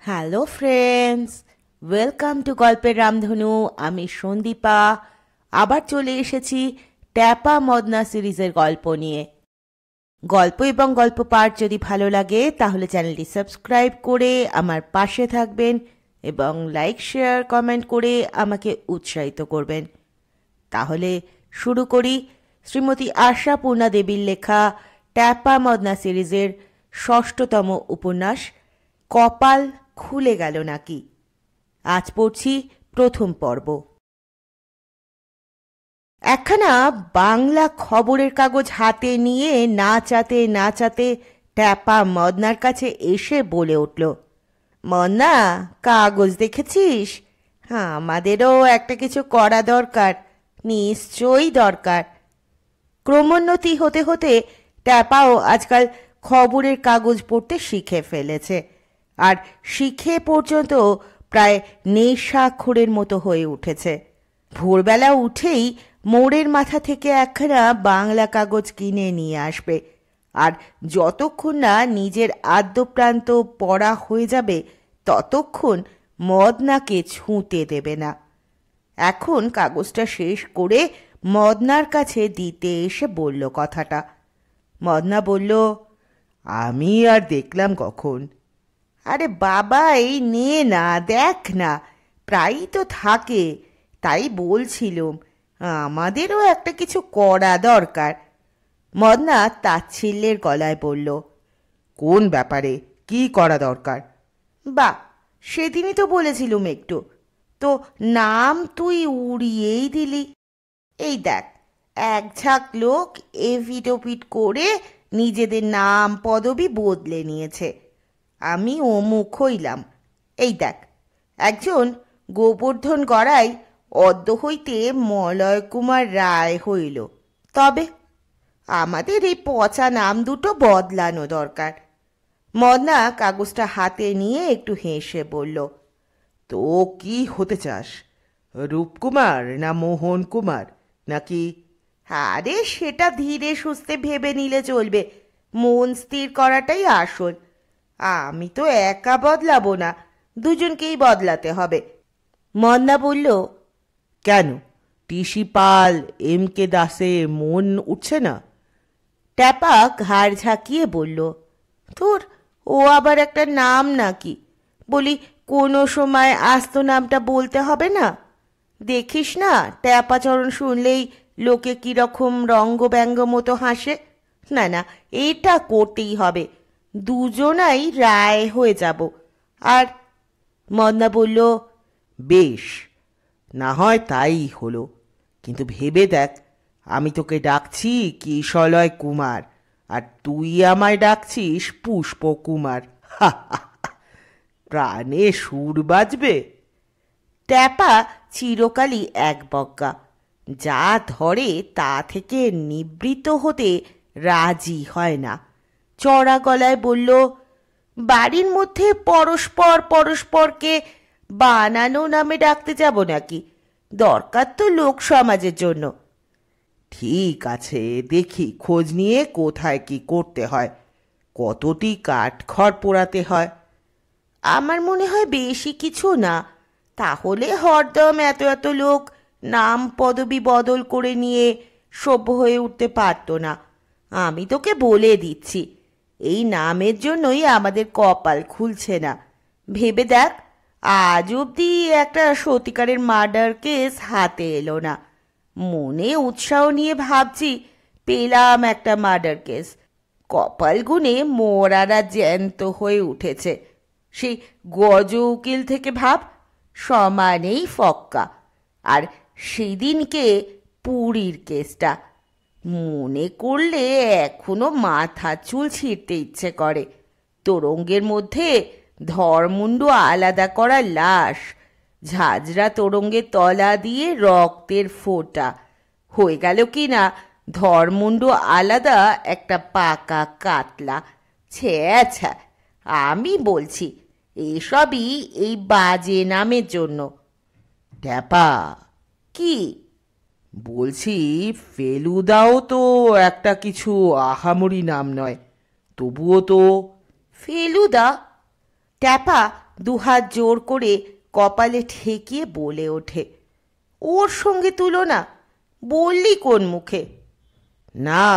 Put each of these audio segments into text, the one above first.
Hello friends, welcome to গল্পের রামধনু। আমি সন্দীপা আবার চলে এসেছি ট্যাপা মদনা সিরিজের গল্প নিয়ে। গল্প এবং গল্প পাঠ যদি ভালো লাগে তাহলে চ্যানেলটি সাবস্ক্রাইব করে আমার পাশে থাকবেন এবং লাইক শেয়ার কমেন্ট করে আমাকে উৎসাহিত করবেন। তাহলে শুরু করি শ্রীমতী আশাপূর্ণা দেবীর লেখা ট্যাপা মদনা সিরিজের ৬ষ্ঠতম উপন্যাস কপাল খুলে গেল নাকি। আজ পড়ছি প্রথম পর্ব। একখানা বাংলা খবরের কাগজ হাতে নিয়ে নাচাতে নাচাতে ট্যাপা মদনার কাছে এসে বলে উঠল, মদনা, কাগজ দেখেছিস? হ্যাঁ, আমাদেরও একটা কিছু করা দরকার, নিশ্চয়ই দরকার। ক্রমোন্নতি হতে হতে ট্যাপাও আজকাল খবরের কাগজ পড়তে শিখে ফেলেছে, আর শিখে পর্যন্ত প্রায় নেশাখোরের মতো হয়ে উঠেছে। ভোরবেলা উঠেই মোড়ের মাথা থেকে একখানা বাংলা কাগজ কিনে নিয়ে আসবে, আর যতক্ষণ না নিজের আদ্যপ্রান্ত পড়া হয়ে যাবে ততক্ষণ মদনাকে ছুঁতে দেবে না। এখন কাগজটা শেষ করে মদনার কাছে দিতে এসে বলল কথাটা। মদনা বলল, আমি আর দেখলাম কখন। আরে বাবা, এই নে না, দেখ না, প্রায়ই তো থাকে, তাই বলছিলুম আমাদেরও একটা কিছু করা দরকার। মদনা তাচ্ছিল্যের গলায় বলল, কোন ব্যাপারে, কি করা দরকার? বা, সেদিনই তো বলেছিলুম একটু, তো নাম তুই উড়িয়েই দিলি। এই দেখ, এক ঝাঁক লোক এফিডোপিট করে নিজেদের নাম পদবি বদলে নিয়েছে। আমি অমুক হইলাম। এই দেখ, একজন গোবর্ধন গড়াই অদ্য হইতে মলয় কুমার রায় হইল। তবে আমাদের এই পচা নাম দুটো বদলানো দরকার। মদনা কাগজটা হাতে নিয়ে একটু হেসে বলল, তো কি হতে চাস? রূপকুমার না মোহন কুমার নাকি? আরে সেটা ধীরে সুস্থে ভেবে নিলে চলবে, মন স্থির করাটাই আসল। আমি তো একা বদলাবো না, দুজনকেই বদলাতে হবে। মদনা বলল, কেন, টিসি পাল, এম কে দাসে মন উঠছে না? ট্যাপা ঘাড় ঝাঁকিয়ে বলল, তোর ও আবার একটা নাম নাকি? বলি, কোনো সময় আস্ত নামটা বলতে হবে না? দেখিস না, ট্যাপাচরণ শুনলেই লোকে কিরকম রঙ্গব্যঙ্গ মতো হাসে। না না, এটা করতেই হবে, দুজনাই রায় হয়ে যাব। আর মদনা বলল, বেশ, না হয় তাই হলো, কিন্তু ভেবে দেখ, আমি তোকে ডাকছি কিশলয় কুমার, আর তুই আমায় ডাকছিস পুষ্প কুমার। প্রাণে সুর বাজবে। ট্যাপা চিরকালই এক বজ্ঞা, যা ধরে তা থেকে নিবৃত্ত হতে রাজি হয় না। চড়া গলায় বলল, বাড়ির মধ্যে পরস্পর পরস্পরকে বানানো নামে ডাকতে যাব নাকি? দরকার তো লোক সমাজের জন্য। ঠিক আছে, দেখি খোঁজ নিয়ে কোথায় কি করতে হয়, কতটি কাঠখড় পোড়াতে হয়। আমার মনে হয় বেশি কিছু না, তাহলে হরদম এত এত লোক নাম পদবি বদল করে নিয়ে সভ্য হয়ে উঠতে পারত না। আমি তোকে বলে দিচ্ছি, এই নামের জন্যই আমাদের কপাল খুলছে না। ভেবে দেখ, আজ অবধি একটা সত্যিকারের মার্ডার কেস হাতে এলো না। মনে উৎসাহ নিয়ে ভাবছি পেলাম একটা মার্ডার কেস, কপাল গুনে মোরারা জ্যান্ত হয়ে উঠেছে। সেই গজ উকিল থেকে ভাব, সমানেই ফক্কা। আর সেদিনকে পুরীর কেসটা মনে করলে এখনো মাথা চুল ছিঁড়তে ইচ্ছে করে। তোরঙ্গের মধ্যে ধরমুন্ডু আলাদা করা লাশ, ঝাঁঝরা তোরঙ্গের তলা দিয়ে রক্তের ফোঁটা, হয়ে গেল কি না ধরমুন্ডু আলাদা একটা পাকা কাতলা। ছ্যা, আমি বলছি এসবই এই বাজে নামের জন্য। ট্যাপা, কি বলছি, ফেলুদাও তো একটা কিছু আহামরি নাম নয়, তবুও তো। ফেলুদা? ট্যাপা দুহাত জোর করে কপালে ঠেকিয়ে বলে ওঠে, ওর সঙ্গে তুলনা বললি কোন মুখে? না,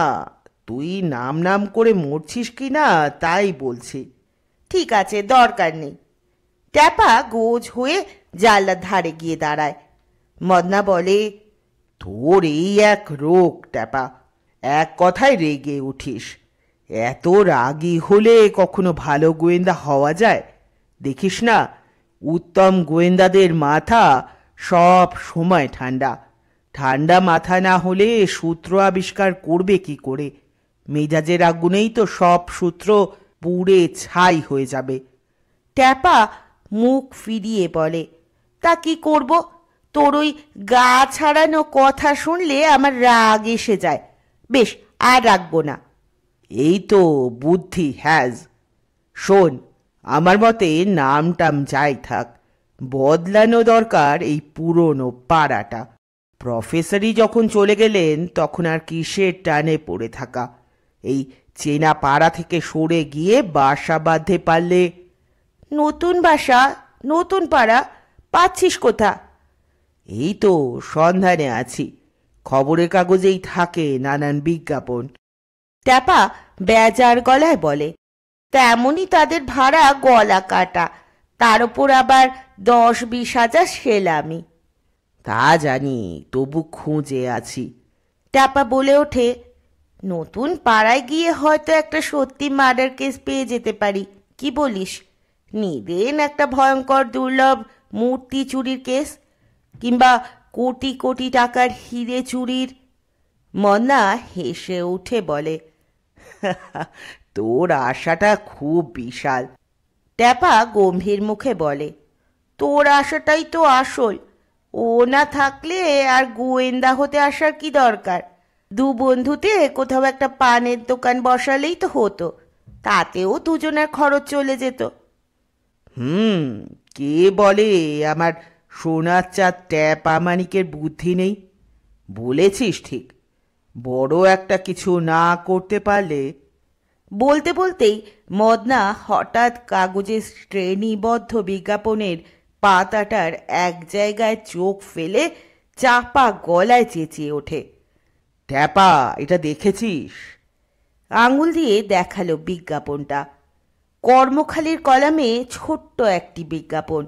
তুই নাম নাম করে মরছিস কি না তাই বলছি। ঠিক আছে, দরকার নেই। ট্যাপা গোজ হয়ে জানলার ধারে গিয়ে দাঁড়ায়। মদনা বলে, তোর এই এক রোগ ট্যাপা, এক কথায় রেগে উঠিস। এত রাগী হলে কখনো ভালো গোয়েন্দা হওয়া যায়? দেখিস না, উত্তম গোয়েন্দাদের মাথা সব সময় ঠান্ডা। ঠান্ডা মাথা না হলে সূত্র আবিষ্কার করবে কি করে? মেজাজের আগুনেই তো সব সূত্র পুড়ে ছাই হয়ে যাবে। ট্যাপা মুখ ফিরিয়ে বলে, তা কি করব? তোর ওই গা ছাড়ানো কথা শুনলে আমার রাগ এসে যায়। বেশ, আর রাখবো না। এই তো বুদ্ধি হ্যাজ। শোন, আমার মতে নাম টাম যাই থাক, বদলানো দরকার এই পুরনো পাড়াটা। প্রফেসরই যখন চলে গেলেন তখন আর কিসের টানে পড়ে থাকা? এই চেনা পাড়া থেকে সরে গিয়ে বাসা বাঁধতে পারলে। নতুন বাসা, নতুন পাড়া পাচ্ছিস কোথা? এই তো সন্ধানে আছি, খবরের কাগজেই থাকে নানান বিজ্ঞাপন। ট্যাপা বেজার গলায় বলে, তেমনই তাদের ভাড়া গলা কাটা, তার ওপর আবার 10-20 হাজার সেলামি। তা জানি, তবু খুঁজে আছি। ট্যাপা বলে ওঠে, নতুন পাড়ায় গিয়ে হয়তো একটা সত্যি মার্ডার কেস পেয়ে যেতে পারি, কি বলিস? নিদেন একটা ভয়ঙ্কর দুর্লভ মূর্তি চুরির কেস, কিংবা কোটি কোটি টাকার হিরে চুরির। মন্না হেসে উঠে বলে, তোর আশাটা খুব বিশাল। ট্যাপা গম্ভীর মুখে বলে, তোর আশাটাই তো আসল। ও না থাকলে আর গোয়েন্দা হতে আসার কি দরকার? দু বন্ধুতে কোথাও একটা পানের দোকান বসালেই তো হতো, তাতেও দুজনের খরচ চলে যেত। কে বলে আমার সোনার চাঁদ ট্যাপা মানিকের বুদ্ধি নেই? বলেছিস ঠিক, বড় একটা কিছু না করতে পারলে। বলতে বলতেই মদনা হঠাৎ কাগজের শ্রেণীবদ্ধ বিজ্ঞাপনের পাতাটার এক জায়গায় চোখ ফেলে চাপা গলায় চেঁচিয়ে ওঠে, ট্যাপা, এটা দেখেছিস? আঙুল দিয়ে দেখালো বিজ্ঞাপনটা। কর্মখালির কলামে ছোট্ট একটি বিজ্ঞাপন,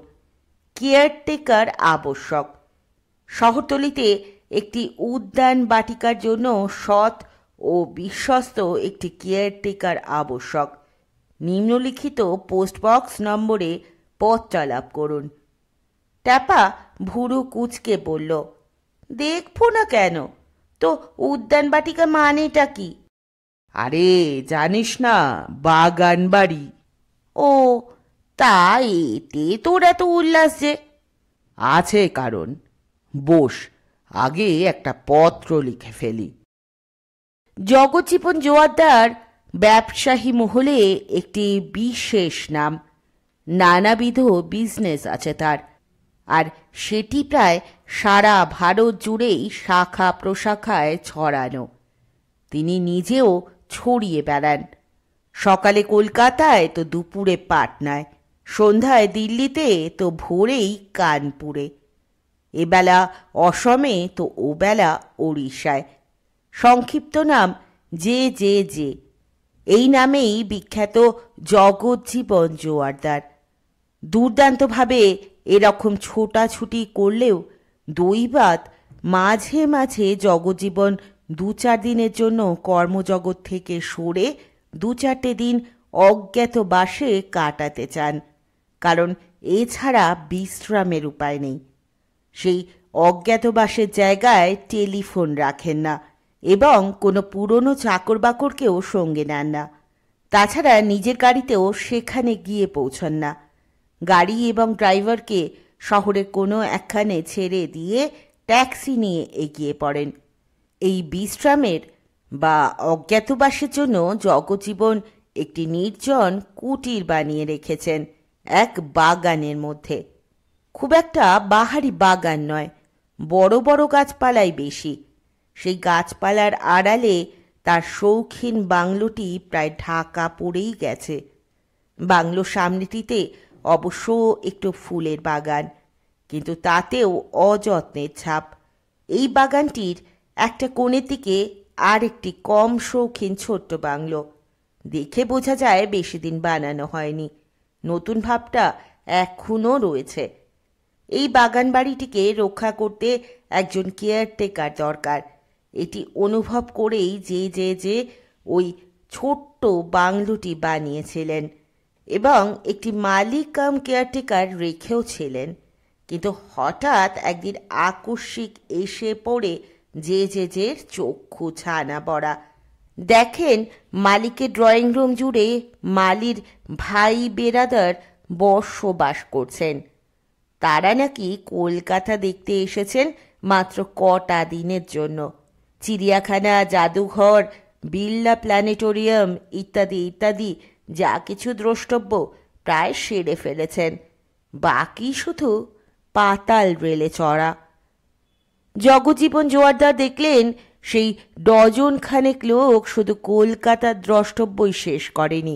কেয়ারটেকার আবশ্যক। শহরতলিতে একটি উদ্যান বাটিকার জন্য সৎ ও বিশ্বস্ত একটি কেয়ারটেকার আবশ্যক। নিম্নলিখিত পোস্টবক্স নম্বরে পত্র লাভ করুন। ট্যাপা ভুরু কুচকে বলল, দেখবো না কেন? তো উদ্যান বাটিকা মানেটা কি? আরে জানিস না, বাগান বাড়ি। ও, তা এতে তোর এত উল্লাস যে? আছে কারণ। বস, আগে একটা পত্র লিখে ফেলি। জগজ্জীবন জোয়ারদার ব্যবসায়ী মহলে একটি বিশেষ নাম, নানাবিধ বিজনেস আছে তার, আর সেটি প্রায় সারা ভারত জুড়েই শাখা প্রশাখায় ছড়ানো। তিনি নিজেও ছড়িয়ে বেড়ান, সকালে কলকাতায় তো দুপুরে পাটনায়, সন্ধ্যায় দিল্লিতে তো ভোরেই কানপুরে, এবেলা অসমে তো ওবেলা ওড়িশায়। সংক্ষিপ্ত নাম যে। এই নামেই বিখ্যাত জগজ্জীবন জোয়ারদার। দুর্দান্তভাবে এরকম ছোটাছুটি করলেও দৈবাত মাঝে মাঝে জগজ্জীবন 2-4 দিনের জন্য কর্মজগৎ থেকে সরে 2-4টে দিন অজ্ঞাতবাসে কাটাতে চান, কারণ এছাড়া বিশ্রামের উপায় নেই। সেই অজ্ঞাতবাসের জায়গায় টেলিফোন রাখেন না এবং কোনো পুরনো চাকর বাকরকেও সঙ্গে নেন না। তাছাড়া নিজের গাড়িতেও সেখানে গিয়ে পৌঁছন না। গাড়ি এবং ড্রাইভারকে শহরের কোনো একখানে ছেড়ে দিয়ে ট্যাক্সি নিয়ে এগিয়ে পড়েন। এই বিশ্রামের বা অজ্ঞাতবাসের জন্য জগজ্জীবন একটি নির্জন কুটির বানিয়ে রেখেছেন এক বাগানের মধ্যে। খুব একটা বাহারি বাগান নয়, বড় বড় গাছপালাই বেশি। সেই গাছপালার আড়ালে তার শৌখিন বাংলোটি প্রায় ঢাকা পড়েই গেছে। বাংলোর সামনেটিতে অবশ্য একটু ফুলের বাগান, কিন্তু তাতেও অযত্নের ছাপ। এই বাগানটির একটা কোণের দিকে আর একটি কম শৌখিন ছোট্ট বাংলো। দেখে বোঝা যায় বেশি দিন বানানো হয়নি, নতুন ভাবটা এখনও রয়েছে। এই বাগান বাড়িটিকে রক্ষা করতে একজন কেয়ারটেকার দরকার। এটি অনুভব করেই যে ওই ছোট্ট বাংলোটি বানিয়েছিলেন এবং একটি মালিক কাম কেয়ারটেকার রেখেও ছিলেন। কিন্তু হঠাৎ একদিন আকস্মিক এসে পড়ে যে চক্ষু ছানা বড়া। দেখেন মালিকের ড্রয়িং রুম জুড়ে মালির ভাই বেরাদার বসবাস করছেন। তারা নাকি কলকাতা দেখতে এসেছেন মাত্র কটা দিনের জন্য। চিড়িয়াখানা, জাদুঘর, বিড়লা প্ল্যানেটোরিয়াম ইত্যাদি ইত্যাদি যা কিছু দ্রষ্টব্য প্রায় সেরে ফেলেছেন, বাকি শুধু পাতাল রেলে চড়া। জগজ্জীবন জোয়ারদার দেখলেন সেই ডজন খানেক লোক শুধু কলকাতার দ্রষ্টব্যই শেষ করেনি,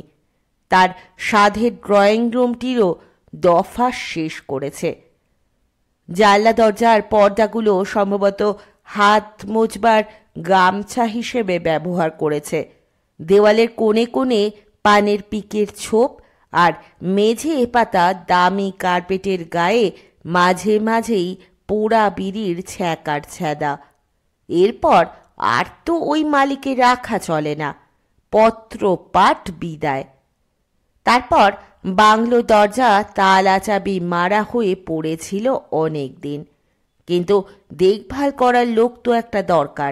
তার সাধের ড্রয়িং রুমটিরও দফা শেষ করেছে। জানলা দরজার পর্দাগুলো সম্ভবত হাত মোছবার গামছা হিসেবে ব্যবহার করেছে। দেওয়ালের কোণে কোণে পানের পিকের ছোপ আর মেঝে পাতা দামি কার্পেটের গায়ে মাঝে মাঝেই পোড়া বিড়ির ছ্যাঁকার ছ্যাদা। এরপর আর তো ওই মালিকে রাখা চলে না, পত্র পাঠ বিদায়। তারপর বাংলো দরজা তালা চাবি মারা হয়ে পড়েছিল অনেক দিন, কিন্তু দেখভাল করার লোক তো একটা দরকার।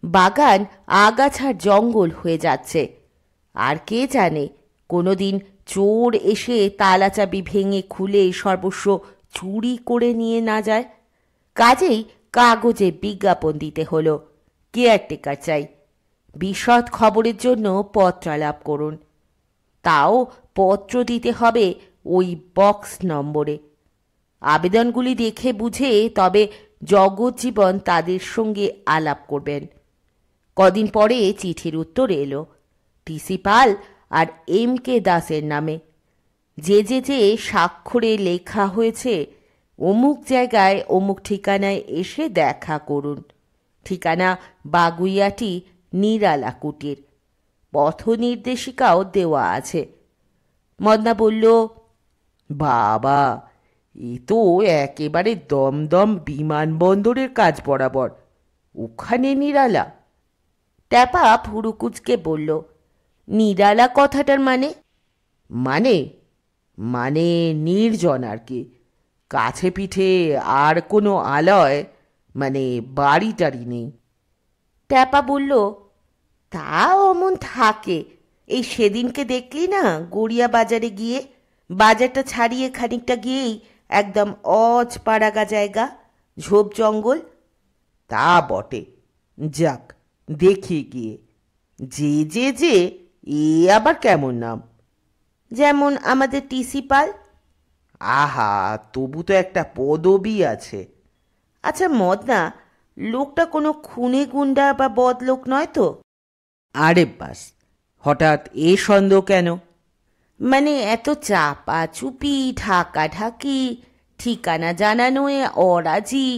বাগান আগাছার জঙ্গল হয়ে যাচ্ছে, আর কে জানে কোনোদিন চোর এসে তালা চাবি ভেঙে খুলে সর্বস্ব চুরি করে নিয়ে না যায়। কাজেই কাগজে বিজ্ঞাপন দিতে হলো, কেয়ারটেকার চাই, বিশদ খবরের জন্য পত্রালাপ করুন। তাও পত্র দিতে হবে ওই বক্স নম্বরে। আবেদনগুলি দেখে বুঝে তবে জগজ্জীবন তাদের সঙ্গে আলাপ করবেন। কদিন পরে চিঠির উত্তর এলো, টিসি পাল আর M.K. দাসের নামে। যে স্বাক্ষরে লেখা হয়েছে, অমুক জায়গায় অমুক ঠিকানায় এসে দেখা করুন। ঠিকানা বাগুইয়াটি নিরালা কুটির। পথ নির্দেশিকাও দেওয়া আছে। মদনা বলল, বাবা, এ তো একেবারে দমদম বিমানবন্দরের কাজ বরাবর। ওখানে নিরালা? ট্যাপা ফুরুকুচকে বলল, নিরালা কথাটার মানে? মানে মানে নির্জন আর কি, কাছে পিঠে আর কোনো আলয় মানে বাড়ি টাড়ি নেই। ট্যাপা বলল, তা অমন থাকে। এই সেদিনকে দেখলি না গড়িয়া বাজারে গিয়ে? বাজারটা ছাড়িয়ে খানিকটা গিয়েই একদম অজপাড়াগা জায়গা, ঝোপ জঙ্গল। তা বটে, যাক দেখি গিয়ে। যে এ আবার কেমন নাম? যেমন আমাদের টিসি পাল। আহা, তবু তো একটা পদবী আছে। আচ্ছা মদনা, লোকটা কোনো খুনে গুন্ডা বা বদলোক নয় তো? আরে বাস, হঠাৎ এ সন্দেহ কেন? মানে এত চাপা চুপি, ঢাকা ঢাকি, ঠিকানা জানানো অরাজি,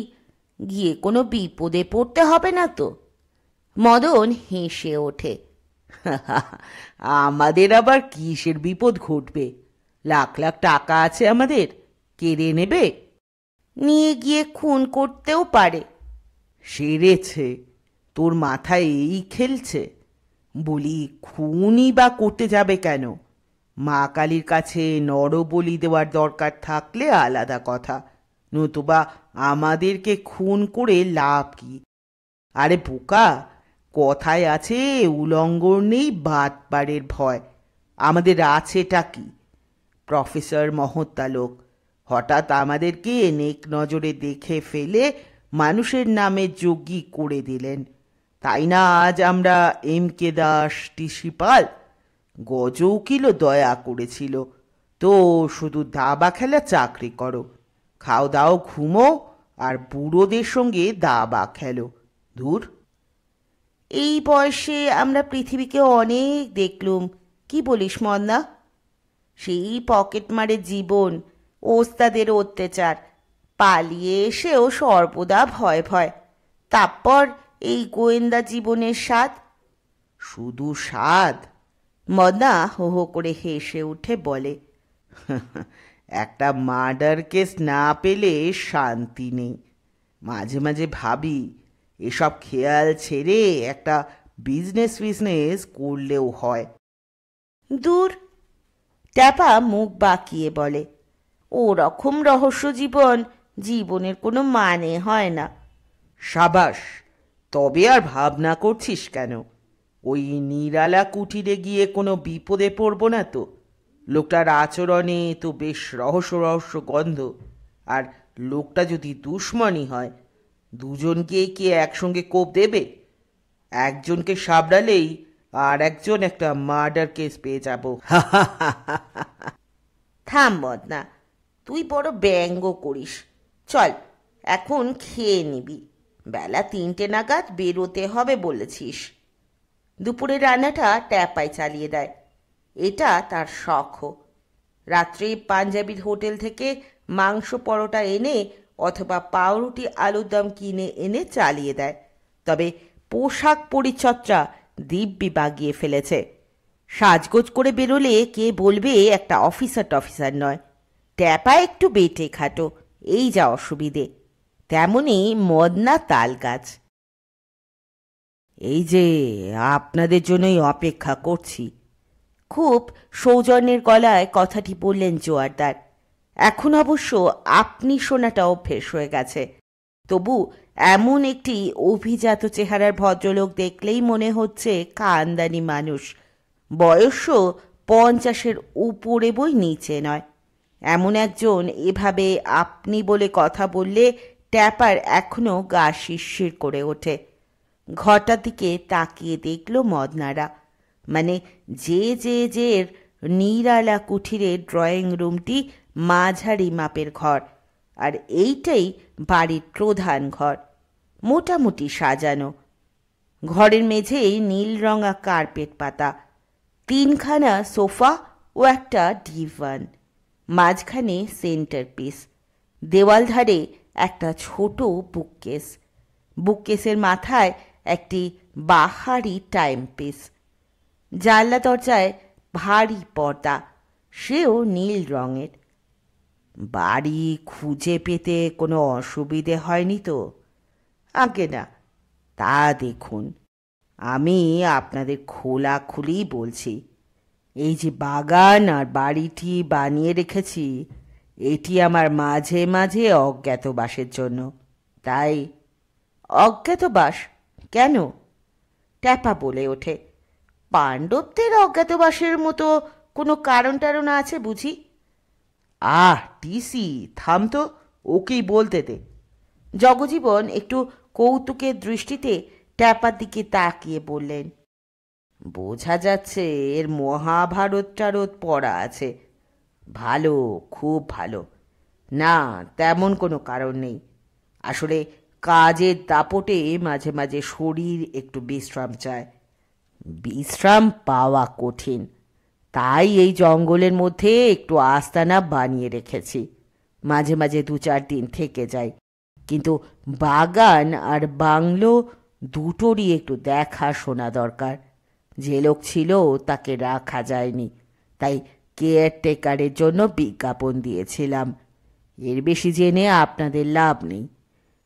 গিয়ে কোনো বিপদে পড়তে হবে না তো? মদন হেসে ওঠে। আমাদের আবার কিসের বিপদ ঘটবে? লাখ লাখ টাকা আছে আমাদের, কেড়ে নেবে? নিয়ে গিয়ে খুন করতেও পারে। সেরেছে, তোর মাথায় এই খেলছে? বলি, খুনই বা করতে যাবে কেন? মা কালীর কাছে নরবলি দেওয়ার দরকার থাকলে আলাদা কথা, নতুবা আমাদেরকে খুন করে লাভ কি? আরে বোকা, কথায় আছে উলঙ্গর নেই বাতপাড়ের ভয়। আমাদের আছেটা কি? প্রফেসর মহত্তা লোক, হঠাৎ আমাদেরকে নেক নজরে দেখে ফেলে মানুষের নামে যোগ্যী করে দিলেন। তাই না আজ আমরা M.K. দাস, টিসি পাল? গজ উকিলও দয়া করেছিল। তো শুধু দাবা খেলা চাকরি করো, খাও দাও ঘুমো, আর বুড়োদের সঙ্গে দাবা খেলো। ধুর, এই বয়সে আমরা পৃথিবীকে অনেক দেখলুম, কি বলিস মদনা? সেই পকেটমারে জীবন, ওস্তাদের অত্যাচার, পালিয়ে এসেও সর্বদা ভয় ভয়, তারপর এই গোয়েন্দা জীবনের স্বাদ। শুধু স্বাদ? মদনা হো হো করে হেসে উঠে বলে, একটা মার্ডার কেস না পেলে শান্তি নেই। মাঝে মাঝে ভাবি এসব খেয়াল ছেড়ে একটা বিজনেস করলেও হয়। দূর, ট্যাপা মুখ বাঁকিয়ে বলে, ওরকম রহস্য জীবন জীবনের কোনো মানে হয় না। সাবাস, তবে আর ভাবনা করছিস কেন? ওই নিরালা কুটিরে গিয়ে কোনো বিপদে পড়বো না তো? লোকটার আচরণে তো বেশ রহস্য রহস্য গন্ধ। আর লোকটা যদি দুশ্মনই হয়, দুজনকে কি একসঙ্গে কোপ দেবে? একজনকে সাবড়ালেই আর একজন একটা মার্ডার কেস পেয়ে যাব। থাম মদনা, তুই বড় ব্যঙ্গ করিস। চল, এখন খেয়ে নিবি, বেলা 3টে নাগাদ বেরোতে হবে বলেছিস। দুপুরের রান্নাটা ট্যাপাই চালিয়ে দেয়, এটা তার শখ। রাত্রে পাঞ্জাবির হোটেল থেকে মাংস পরোটা এনে অথবা পাউরুটি আলুর দম কিনে এনে চালিয়ে দেয়। তবে পোশাক পরিচ্ছদটা দিব্যি বাগিয়ে ফেলেছে। সাজগোজ করে বেরোলে কে বলবে একটা অফিসার টফিসার নয়। ট্যাপা একটু বেটে খাটো, এই যা অসুবিধে। তেমনি মদনা তাল গাছ। এই যে আপনাদের জন্যই অপেক্ষা করছি। খুব সৌজন্যের গলায় কথাটি বললেন জোয়ারদার। এখন অবশ্য আপনি শোনাটা অভ্যেস হয়ে গেছে, তবু এমন একটি অভিজাত চেহারার ভদ্রলোক দেখলেই মনে হচ্ছে খানদানি মানুষ। বয়সও 50-এর উপরে বই নিচে নয়। এমন একজন এভাবে আপনি বলে কথা বললে ট্যাপার এখনো গা শিরশির করে ওঠে। ঘরটার দিকে তাকিয়ে দেখল মদনারা, মানে যে নিরালা কুঠিরের ড্রয়িং রুমটি মাঝারি মাপের ঘর, আর এইটাই বাড়ির প্রধান ঘর, মোটামুটি সাজানো। ঘরের মেঝেই নীল রঙা কার্পেট পাতা, 3খানা সোফা ও একটা ডিভান, মাঝখানে সেন্টার পিস, দেওয়াল ধারে একটা ছোট বুককেস, বুককেসের মাথায় একটি বাহারি টাইম পিস, জানলা দরজায় ভারী পর্দা, সেও নীল রঙের। বাড়ি খুঁজে পেতে কোনো অসুবিধে হয়নি তো? আগে না। তা দেখুন, আমি আপনাদের খোলাখুলি বলছি, এই যে বাগান আর বাড়িটি বানিয়ে রেখেছি, এটি আমার মাঝে মাঝে অজ্ঞাতবাসের জন্য। তাই। অজ্ঞাতবাস কেন? ট্যাপা বলে ওঠে, পাণ্ডবদের অজ্ঞাতবাসের মতো কোনো কারণ টারণ আছে বুঝি? টিসি থাম তো, ওকেই বলতে দে। জগজীবন একটু কৌতুকের দৃষ্টিতে ট্যাপার দিকে তাকিয়ে বললেন, বোঝা যাচ্ছে এর মহাভারত টারত পড়া আছে। ভালো, খুব ভালো। না, তেমন কোনো কারণ নেই। আসলে কাজের দাপটে মাঝে মাঝে শরীর একটু বিশ্রাম চায়। বিশ্রাম পাওয়া কঠিন, তাই এই জঙ্গলের মধ্যে একটু আস্তানা বানিয়ে রেখেছি। মাঝে মাঝে 2-4 দিন থেকে যাই, কিন্তু বাগান আর বাংলো দুটোরই একটু দেখাশোনা দরকার। যে লোক ছিল তাকে রাখা যায়নি, তাই কেয়ারটেকারের জন্য বিজ্ঞাপন দিয়েছিলাম। এর বেশি জেনে আপনাদের লাভ নেই,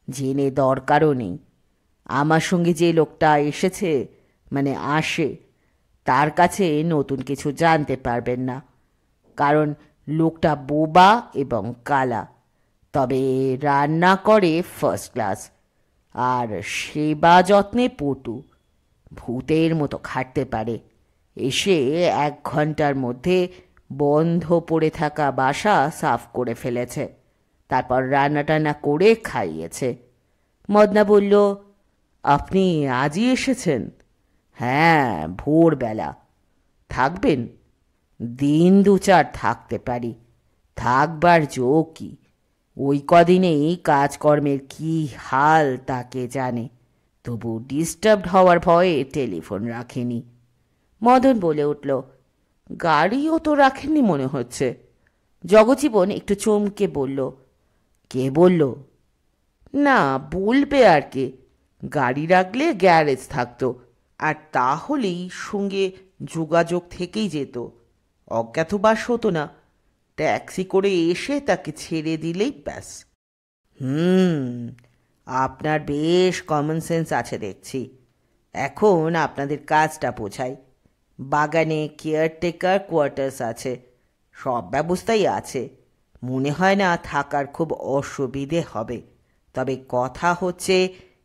জেনে দরকারও নেই। আমার সঙ্গে যে লোকটা এসেছে, মানে আসে, তার কাছে নতুন কিছু জানতে পারবেন না, কারণ লোকটা বোবা এবং কালা, তবে রান্না করে ফার্স্ট ক্লাস, আর সেবা যত্নে পটু। ভূতের মতো খাটতে পারে। এসে 1 ঘন্টার মধ্যে বন্ধ পড়ে থাকা বাসা সাফ করে ফেলেছে, তারপর রান্না টান্না করে খাইয়েছে। মদনা বলল, আপনি আজই এসেছেন? হ্যাঁ, ভোরবেলা। থাকবেন? দিন 2-4 থাকতে পারি, থাকবার জো কি? ওই কদিনেই কাজকর্মের কি হাল তাকে জানে, তবু ডিস্টার্বড হওয়ার ভয়ে টেলিফোন রাখেনি। মদন বলে উঠল, গাড়িও তো রাখেননি মনে হচ্ছে। জগজীবন একটু চমকে বলল, কে বলল? না, বলবে আর কে, গাড়ি রাখলে গ্যারেজ থাকতো, আর তাহলেই সঙ্গে যোগাযোগ থেকেই যেত, অজ্ঞাতবাস হতো না, ট্যাক্সি করে এসে তাকে ছেড়ে দিলেই ব্যাস। আপনার বেশ কমন সেন্স আছে দেখছি। এখন আপনাদের কাজটা বোঝাই। বাগানে কেয়ারটেকার কোয়ার্টার্স আছে, সব ব্যবস্থাই আছে, মনে হয় না থাকার খুব অসুবিধে হবে। তবে কথা হচ্ছে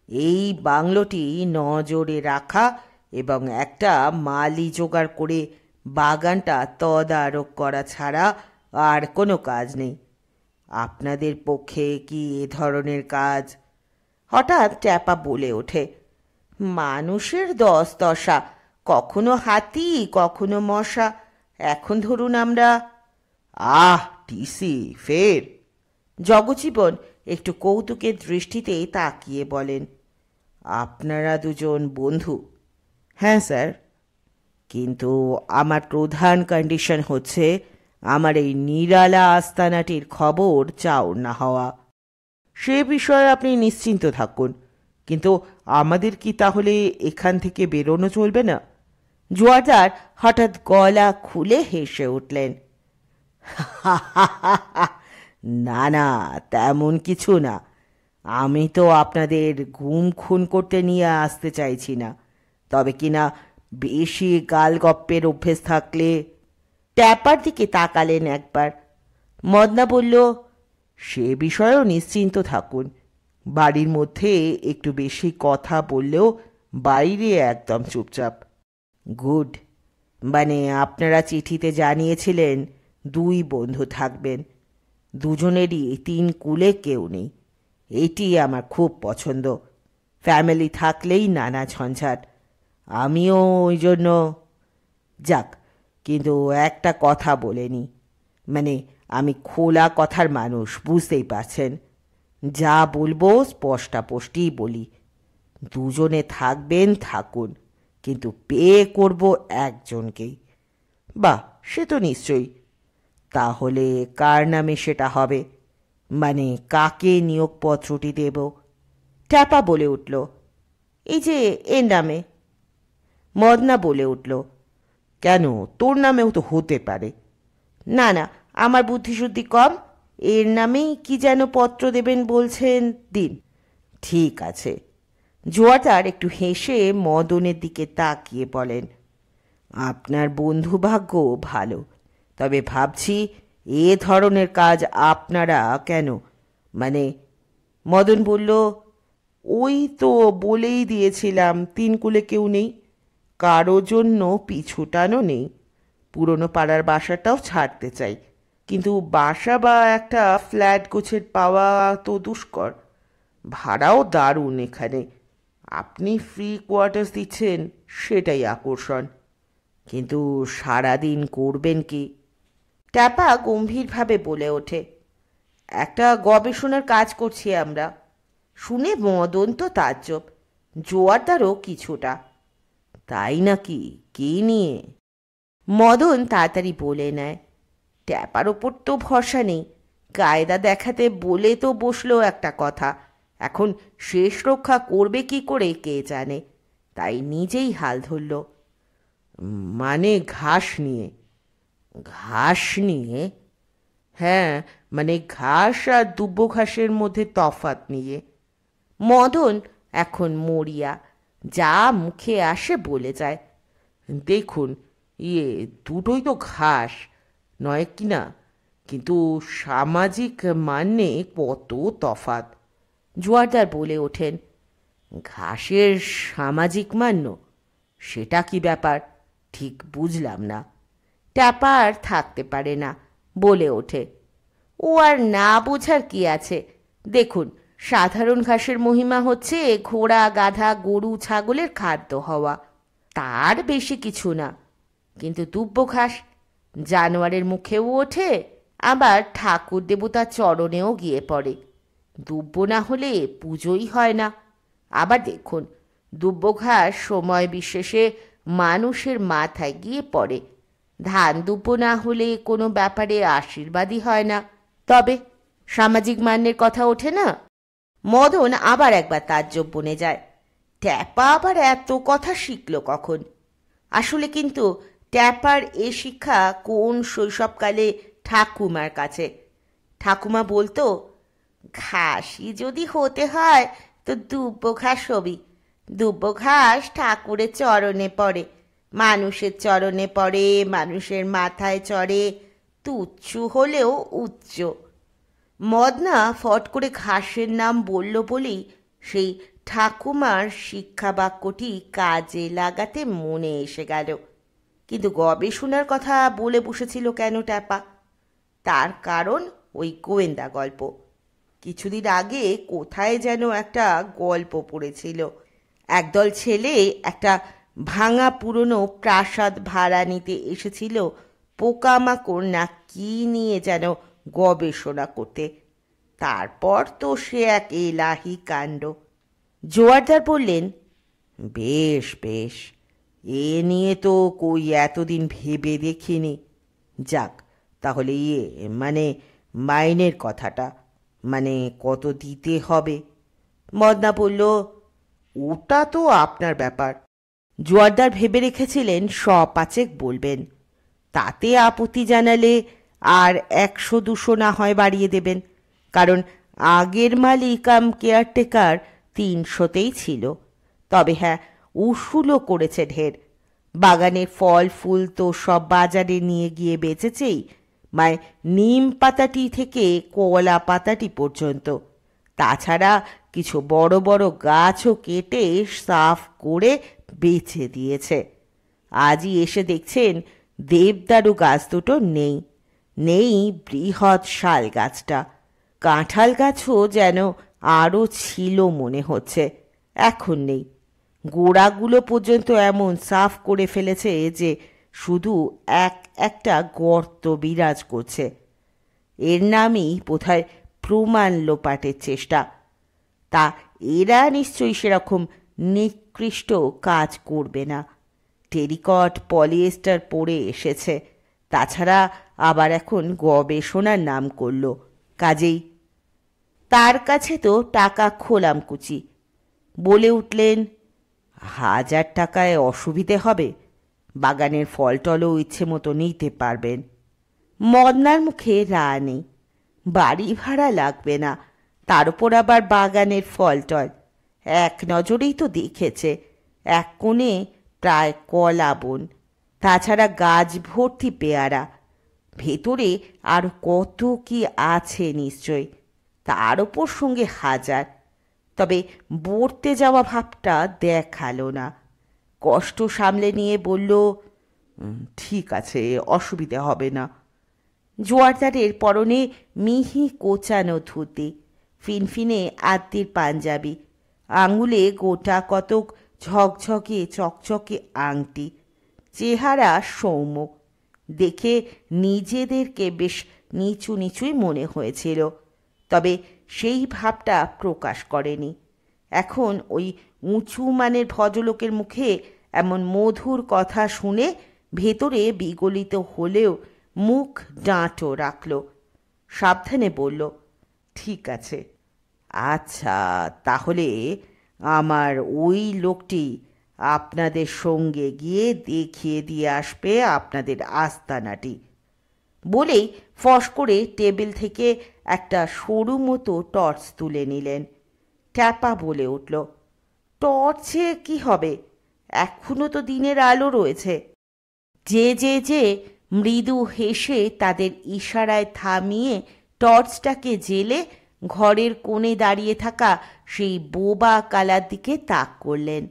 এই বাংলোটি নজরে রাখা এবং একটা মালি জোগাড় করে বাগানটা তদারক করা ছাড়া আর কোনো কাজ নেই। আপনাদের পক্ষে কি এ ধরনের কাজ? হঠাৎ ট্যাপা বলে ওঠে, মানুষের দশা, কখনো হাতি কখনো মশা। এখন ধরুন আমরা। টিসি ফের? জগজীবন একটু কৌতুকের দৃষ্টিতে তাকিয়ে বলেন, আপনারা দুজন বন্ধু? হ্যাঁ স্যার। কিন্তু আমার প্রধান কন্ডিশন হচ্ছে আমার এই নিরালা আস্তানাটির খবর চাউর না হওয়া। সে বিষয়ে আপনি নিশ্চিন্ত থাকুন। কিন্তু আমাদের কি তাহলে এখান থেকে বেরোনো চলবে না? জোয়ারদার হঠাৎ গলা খুলে হেসে উঠলেন। না না, তেমন কিছু না। আমি তো আপনাদের গুম খুন করতে নিয়ে আসতে চাইছি না। তবে কিনা বেশি গালগপ্পের অভ্যেস থাকলে। ট্যাপার দিকে তাকালেন একবার। মদনা বলল, সে বিষয়েও নিশ্চিন্ত থাকুন। বাড়ির মধ্যে একটু বেশি কথা বললেও বাইরে একদম চুপচাপ। গুড। মানে আপনারা চিঠিতে জানিয়েছিলেন 2 বন্ধু থাকবেন, দুজনেরই 3 কুলে কেউ নেই। এটি আমার খুব পছন্দ। ফ্যামিলি থাকলেই নানা ঝঞ্ঝাট। আমিও ওই জন্য। যাক, কিন্তু একটা কথা বলেনি, মানে আমি খোলা কথার মানুষ, বুঝতেই পারছেন। যা বলবো স্পষ্টাস্পষ্টই বলি। দুজনে থাকবেন থাকুন, কিন্তু পে করব একজনকেই। বাহ, সে তো নিশ্চয়ই। তাহলে কার নামে সেটা হবে? মানে কাকে নিয়োগপত্রটি দেব? ট্যাপা বলে উঠল, এই যে এর নামে। মদনা বলে উঠল, কেন, তোর নামেও তো হতে পারে। না না, আমার বুদ্ধিশুদ্ধি কম। এর নামেই কি যেন পত্র দেবেন বলছেন, দিন। ঠিক আছে। জোয়ারদার একটু হেসে মদনের দিকে তাকিয়ে বলেন, আপনার বন্ধু ভাগ্য ভালো। তবে ভাবছি এ ধরনের কাজ আপনারা কেন, মানে। মদন বলল, ওই তো বলেই দিয়েছিলাম 3 কুলে কেউ নেই, কারো জন্য পিছুটানও নেই। পুরনো পাড়ার বাসাটাও ছাড়তে চাই, কিন্তু বাসা বা একটা ফ্ল্যাট গোছের পাওয়া তো দুষ্কর। ভাড়াও দারুণ এখানে। আপনি ফ্রি কোয়ার্টার্স দিচ্ছেন, সেটাই আকর্ষণ। কিন্তু সারাদিন করবেন কি? ট্যাপা গম্ভীরভাবে বলে ওঠে, একটা গবেষণার কাজ করছি আমরা। শুনে মদন তো তাজ্জব, জোয়ারদারও কিছুটা। তাই নাকি? কি নিয়ে? মদন তাড়াতাড়ি বলে নেয়, ট্যাপার ওপর তো ভরসা নেই। কায়দা দেখাতে বলে তো বসলো একটা কথা, এখন শেষ রক্ষা করবে কি করে কে জানে। তাই নিজেই হাল ধরল। মানে ঘাস নিয়ে? ঘাস নিয়ে? হ্যাঁ, মানে ঘাস আর দুব্ব ঘাসের মধ্যে তফাৎ নিয়ে। মদন এখন মরিয়া, যা মুখে আসে বলে যায়। দেখুন, দুটোই তো ঘাস, নয় কি না? কিন্তু সামাজিক মানে কত তফাৎ। জোয়ারদার বলে ওঠেন, ঘাসের সামাজিক মান্য? সেটা কি ব্যাপার, ঠিক বুঝলাম না। ট্যাপা আর থাকতে পারে না, বলে ওঠে, ও আর না বোঝার কি আছে। দেখুন, সাধারণ ঘাসের মহিমা হচ্ছে ঘোড়া গাধা গরু ছাগলের খাদ্য হওয়া, তার বেশি কিছু না। কিন্তু দুব্ব ঘাস জানোয়ারের মুখেও ওঠে, আবার ঠাকুর দেবতার চরণেও গিয়ে পড়ে। দুব্ব না হলে পুজোই হয় না। আবার দেখুন, দুব্ব ঘাস সময় বিশেষে মানুষের মাথায় গিয়ে পড়ে, ধান দুপো না হলে কোনো ব্যাপারে আশীর্বাদই হয় না। তবে সামাজিক মান্যের কথা ওঠে না। মদন আবার একবার তাজ্জব বনে যায়। ট্যাপা আবার এত কথা শিখল কখন? আসলে কিন্তু ট্যাপার এ শিক্ষা কোন শৈশবকালে ঠাকুমার কাছে। ঠাকুমা বলতো, ঘাসই যদি হতে হয় তো দুব্বো ঘাস হবি। দুব্বো ঘাস ঠাকুরের চরণে পড়ে, মানুষের চরণে পড়ে, মানুষের মাথায় চড়ে, তুচ্ছ হলেও উচ্চ। মদনা ফট করে ঘাসের নাম বলল বলেই সেই ঠাকুমার শিক্ষা বাক্যটি কাজে লাগাতে মনে এসে গেল। কিন্তু গবেষণার কথা বলে বসেছিল কেন ট্যাপা? তার কারণ ওই গোয়েন্দা গল্প। কিছুদিন আগে কোথায় যেন একটা গল্প পড়েছিল। একদল ছেলে একটা ভাঙা পুরনো প্রাসাদ ভাড়া নিতে এসেছিল পোকামাকড় না কি নিয়ে যেন গবেষণা করতে। তারপর তো সে এক এলাহি কাণ্ড। জোয়ারদার বললেন, বেশ বেশ, এ নিয়ে তো কই এতদিন ভেবে দেখিনি। যাক, তাহলে মানে মাইনের কথাটা, মানে কত দিতে হবে? মদনা বলল, ওটা তো আপনার ব্যাপার। জোয়ারদার ভেবে রেখেছিলেন 100-5 বলবেন, তাতে আপত্তি জানালে আর 100-200 না হয় বাড়িয়ে দেবেন, কারণ আগের মালিক কেয়ারটেকার 300তেই ছিল। তবে হ্যাঁ, উসুলও করেছে ঢের। বাগানের ফল ফুল তো সব বাজারে নিয়ে গিয়ে বেচেছেই, মানে নিম পাতাটি থেকে কলা পাতাটি পর্যন্ত। তাছাড়া কিছু বড় বড় গাছও কেটে সাফ করে বেছে দিয়েছে। আজই এসে দেখছেন দেবদারু গাছ দুটো নেই, নেই বৃহৎ শাল গাছটা। কাঁঠাল গাছও যেন আরও ছিল মনে হচ্ছে, এখন নেই। গোড়াগুলো পর্যন্ত এমন সাফ করে ফেলেছে যে শুধু একটা গর্ত বিরাজ করছে। এর নামই বোধহয় প্রমাণ লোপাটের চেষ্টা। তা এরা নিশ্চয়ই সেরকম নিকৃষ্ট কাজ করবে না। টেরিকট পলিয়েস্টার পরে এসেছে, তাছাড়া আবার এখন গবেষণার নাম করল, কাজেই তার কাছে তো টাকা খোলামকুচি। বলে উঠলেন, 1000 টাকায় অসুবিধে হবে? বাগানের ফল টলও ইচ্ছে মতো নিতে পারবেন। মদনার মুখে রা নেই। বাড়ি ভাড়া লাগবে না, তার উপর আবার বাগানের ফল টল। এক নজরেই তো দেখেছে, এক কোণে প্রায় কলা বন, তাছাড়া গাছ ভর্তি পেয়ারা। ভেতরে আর কত কি আছে নিশ্চয়, তার ওপর সঙ্গে 1000। তবে বর্তে যাওয়া ভাবটা দেখালো না। কষ্ট সামলে নিয়ে বলল, ঠিক আছে, অসুবিধে হবে না। জোয়ারদারের পরনে মিহি কোচানো ধুতি, ফিনফিনে আত্মীর পাঞ্জাবি, আঙুলে গোটা কতক ঝকঝকে চকচকে আংটি। চেহারা সৌম্য, দেখে নিজেদেরকে বেশ নিচু নিচুই মনে হয়েছিল, তবে সেই ভাবটা প্রকাশ করেনি। এখন ওই উঁচু মানের ভদ্রলোকের মুখে এমন মধুর কথা শুনে ভেতরে বিগলিত হলেও মুখ ডাঁটো রাখল। সাবধানে বলল, ঠিক আছে, আচ্ছা, তাহলে আমার ওই লোকটি আপনাদের সঙ্গে গিয়ে দেখিয়ে দিয়ে আসবে আপনাদের আস্তানাটি। বলেই ফস করে টেবিল থেকে একটা সরু মতো টর্চ তুলে নিলেন। ট্যাপা বলে উঠল, টর্চে কি হবে, এখনো তো দিনের আলো রয়েছে। যে মৃদু হেসে তাদের ইশারায় থামিয়ে টর্চটাকে জেলে ঘরের কোণে দাঁড়িয়ে থাকা সেই বোবা কালার দিকে তাক করলেন।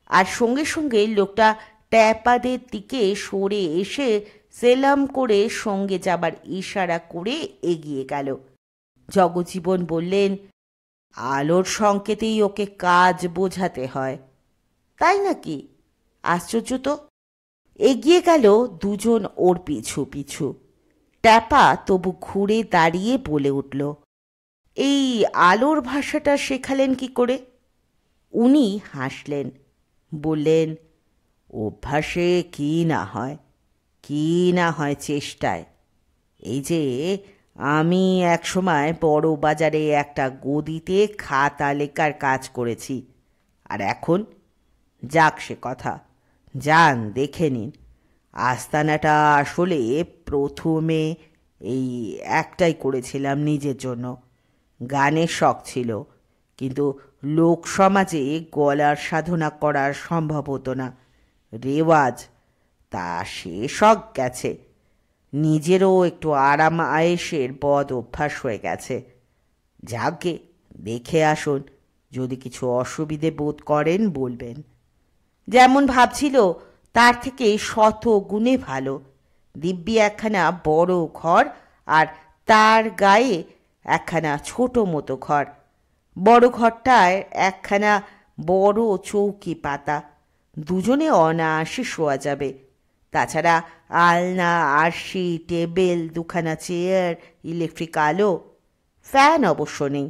আর সঙ্গে সঙ্গে লোকটা ট্যাপাদের দিকে সরে এসে সেলাম করে সঙ্গে যাবার ইশারা করে এগিয়ে গেল। জগজীবন বললেন, আলোর সংকেতেই ওকে কাজ বোঝাতে হয়। তাই নাকি? আশ্চর্য তো। এগিয়ে গেল দুজন ওর পিছু পিছু। ট্যাপা তবু ঘুরে দাঁড়িয়ে বলে উঠল, এই আলোর ভাষাটা শেখালেন কি করে? উনি হাসলেন, বললেন, অভ্যাসে কি না হয়, কি না হয় চেষ্টায়। এই যে আমি একসময় বড় বাজারে একটা গদিতে খাতা লেখার কাজ করেছি, আর এখন যাক সে কথা, যান দেখে নিন। আস্তানাটা আসলে প্রথমে এই একটাই করেছিলাম নিজের জন্য, গানের শখ ছিল, কিন্তু লোক সমাজে গলার সাধনা করার সম্ভব হতো না, রেওয়াজ, তা সে শখ গেছে। নিজেরও একটু আরাম আয়েসের বদ অভ্যাস হয়ে গেছে। যাকে দেখে আসুন, যদি কিছু অসুবিধে বোধ করেন বলবেন। যেমন ভাবছিল তার থেকে শত গুণে ভালো। দিব্যি একখানা বড় ঘর, আর তার গায়ে একখানা ছোট মতো ঘর। বড় ঘরটায় একখানা বড় চৌকি পাতা, দুজনে অনায়াসে শোয়া যাবে। তাছাড়া আলনা, আরশি, টেবিল, দুখানা চেয়ার, ইলেকট্রিক আলো, ফ্যান অবশ্য নেই।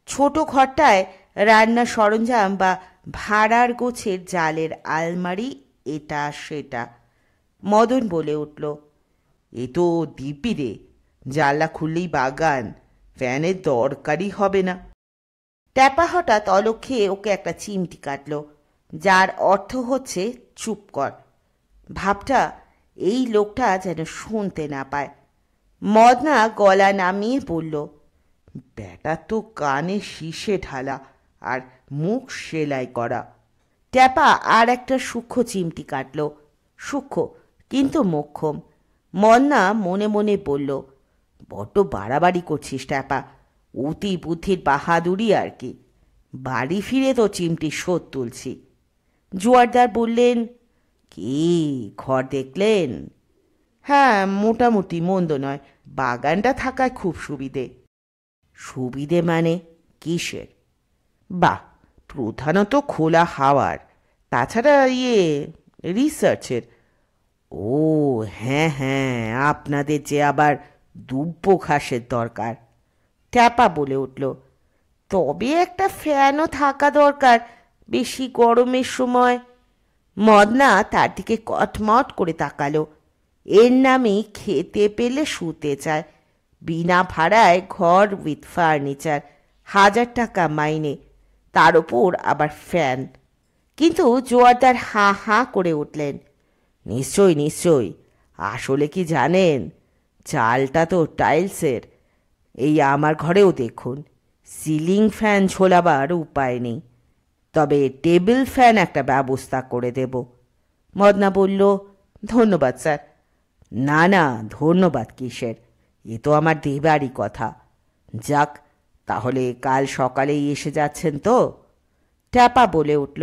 ছোট ঘরটায় রান্নার সরঞ্জাম বা ভাড়ার গোছের জালের আলমারি, এটা সেটা। মদন বলে উঠল, এ তো দিব্যি রে, জানলা খুললেই বাগান, ফ্যানের দরকারই হবে না। ট্যাপা হঠাৎ অলক্ষে ওকে একটা চিমটি কাটল, যার অর্থ হচ্ছে চুপ কর। ভাবটা এই লোকটা যেন শুনতে না পায়। মদনা গলা নামিয়ে বলল, ব্যাটা তো কানে শীষে ঢালা আর মুখ সেলাই করা। ট্যাপা আর একটা সূক্ষ্ম চিমটি কাটল, সূক্ষ্ম কিন্তু মোক্ষম। মদনা মনে মনে বলল, বড্ড বাড়াবাড়ি করছিস ট্যাপা, অতি বুদ্ধির বাহাদুরি আর কি। বাড়ি ফিরে তো চিমটি শোধ তুলছি। জোয়ারদার বললেন, কি ঘর দেখলেন? হ্যাঁ, মোটামুটি মন্দ নয়, বাগানটা থাকায় খুব সুবিধে। সুবিধে মানে কিসের? বাহ, প্রধানত খোলা হাওয়ার, তাছাড়া রিসার্চের। ও হ্যাঁ হ্যাঁ, আপনাদের যে আবার দুব্য ঘাসের দরকার। ট্যাপা বলে উঠল, তবে একটা ফ্যানও থাকা দরকার বেশি গরমের সময়। মদনা তার দিকে কটমট করে তাকালো। এর নামে খেতে পেলে শুতে চায়, বিনা ভাড়ায় ঘর উইথ ফার্নিচার, 1000 টাকা মাইনে, তার ওপর আবার ফ্যান। কিন্তু জোয়ারদার হাঁ হাঁ করে উঠলেন, নিশ্চয় নিশ্চয়, আসলে কি জানেন, চালটা তো টাইলসের। এই আমার ঘরেও দেখুন, সিলিং ফ্যান ঝোলাবার উপায় নেই, তবে টেবিল ফ্যান একটা ব্যবস্থা করে দেব। মদনা বলল, ধন্যবাদ স্যার। না না, ধন্যবাদ কিসের, এ তো আমার দেবারই কথা। যাক, তাহলে কাল সকালেই এসে যাচ্ছেন তো? ট্যাপা বলে উঠল,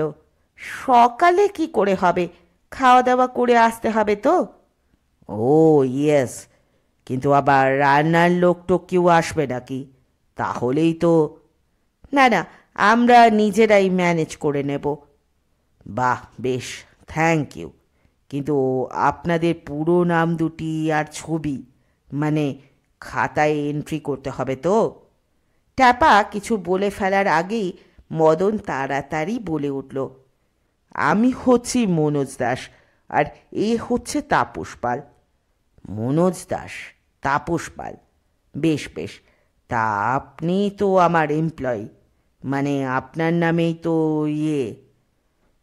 সকালে কি করে হবে, খাওয়া দাওয়া করে আসতে হবে তো। ও ইয়েস, কিন্তু আবার রান্নার লোক টোক কেউ আসবে নাকি? তাহলেই তো। না না, আমরা নিজেরাই ম্যানেজ করে নেব। বাহ বেশ, থ্যাংক ইউ। কিন্তু আপনাদের পুরো নাম দুটি আর ছবি, মানে খাতায় এন্ট্রি করতে হবে তো? ট্যাপা কিছু বলে ফেলার আগেই মদন তাড়াতাড়ি বলে উঠল, আমি হচ্ছি মনোজ দাস, আর এ হচ্ছে তাপস পাল। মনোজ দাস, তাপস পাল, বেশ বেশ, তা আপনি তো আমার এমপ্লয়ি, মানে আপনার নামেই তো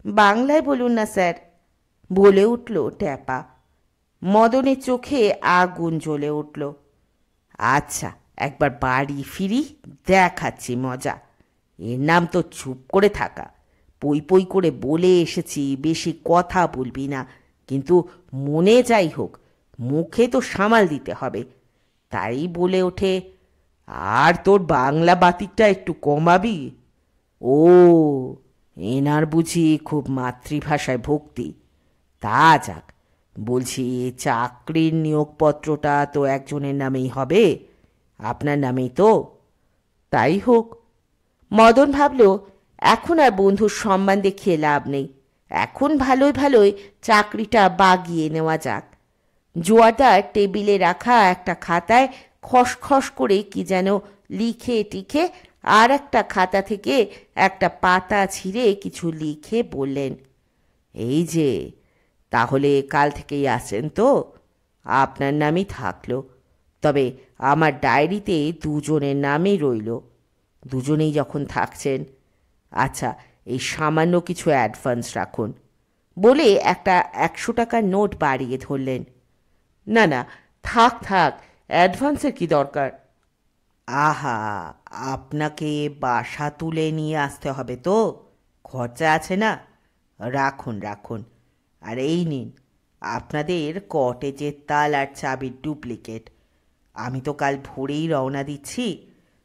বাংলায় বলুন না স্যার, বলে উঠল ট্যাপা। মদনের চোখে আগুন জ্বলে উঠল। আচ্ছা, একবার বাড়ি ফিরি, দেখাচ্ছি মজা। এর নাম তো চুপ করে থাকা। পই পই করে বলে এসেছি বেশি কথা বলবি না, কিন্তু মনে যাই হোক, মুখে তো সামাল দিতে হবে। তাই বলে ওঠে, আর তোর বাংলা বাতিকটা একটু কমাবি। ও, এনার বুঝি খুব মাতৃভাষায় ভক্তি। তা যাক, বলছি চাকরির নিয়োগপত্রটা তো একজনের নামেই হবে, আপনার নামেই তো? তাই হোক। মদন ভাবল, এখন আর বন্ধুর সম্মান দেখিয়ে লাভ নেই, এখন ভালোই ভালোই চাকরিটা বাগিয়ে নেওয়া যাক। জোয়ারদার টেবিলে রাখা একটা খাতায় খসখস করে কি যেন লিখে টিখে আর একটা খাতা থেকে একটা পাতা ছিঁড়ে কিছু লিখে বললেন, এই যে, তাহলে কাল থেকেই আসেন তো? আপনার নামই থাকলো, তবে আমার ডায়েরিতে দুজনের নামই রইল। দুজনেই যখন থাকছেন, আচ্ছা এই সামান্য কিছু অ্যাডভান্স রাখুন বলে একটা 100 টাকার নোট বাড়িয়ে ধরলেন। না না, থাক থাক, অ্যাডভান্সের কি দরকার? আহা, আপনাকে বাসা তুলে নিয়ে আসতে হবে তো, খরচা আছে না। রাখুন রাখুন। আর এই নিন আপনাদের কটেজের তাল আর চাবির ডুপ্লিকেট। আমি তো কাল ভোরেই রওনা দিচ্ছি,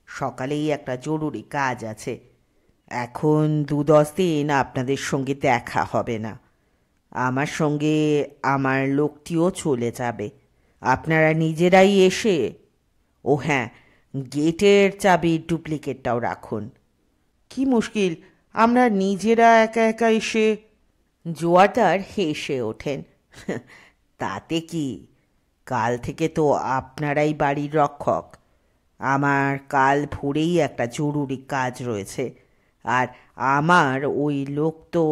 সকালেই একটা জরুরি কাজ আছে। এখন 2-10 দিন আপনাদের সঙ্গে দেখা হবে না। আমার সঙ্গে আমার লোকটিও চলে যাবে। আপনারা নিজেরাই এসে, ও হ্যাঁ, গেটের চাবির ডুপ্লিকেটটাও রাখুন। কি মুশকিল, আমরা নিজেরা একা একা এসে? জোয়ারদার হেসে ওঠেন। তাতে কি, কাল থেকে তো আপনারাই বাড়ির রক্ষক। আমার কাল ভোরেই একটা জরুরি কাজ রয়েছে, আর আমার ওই লোক তো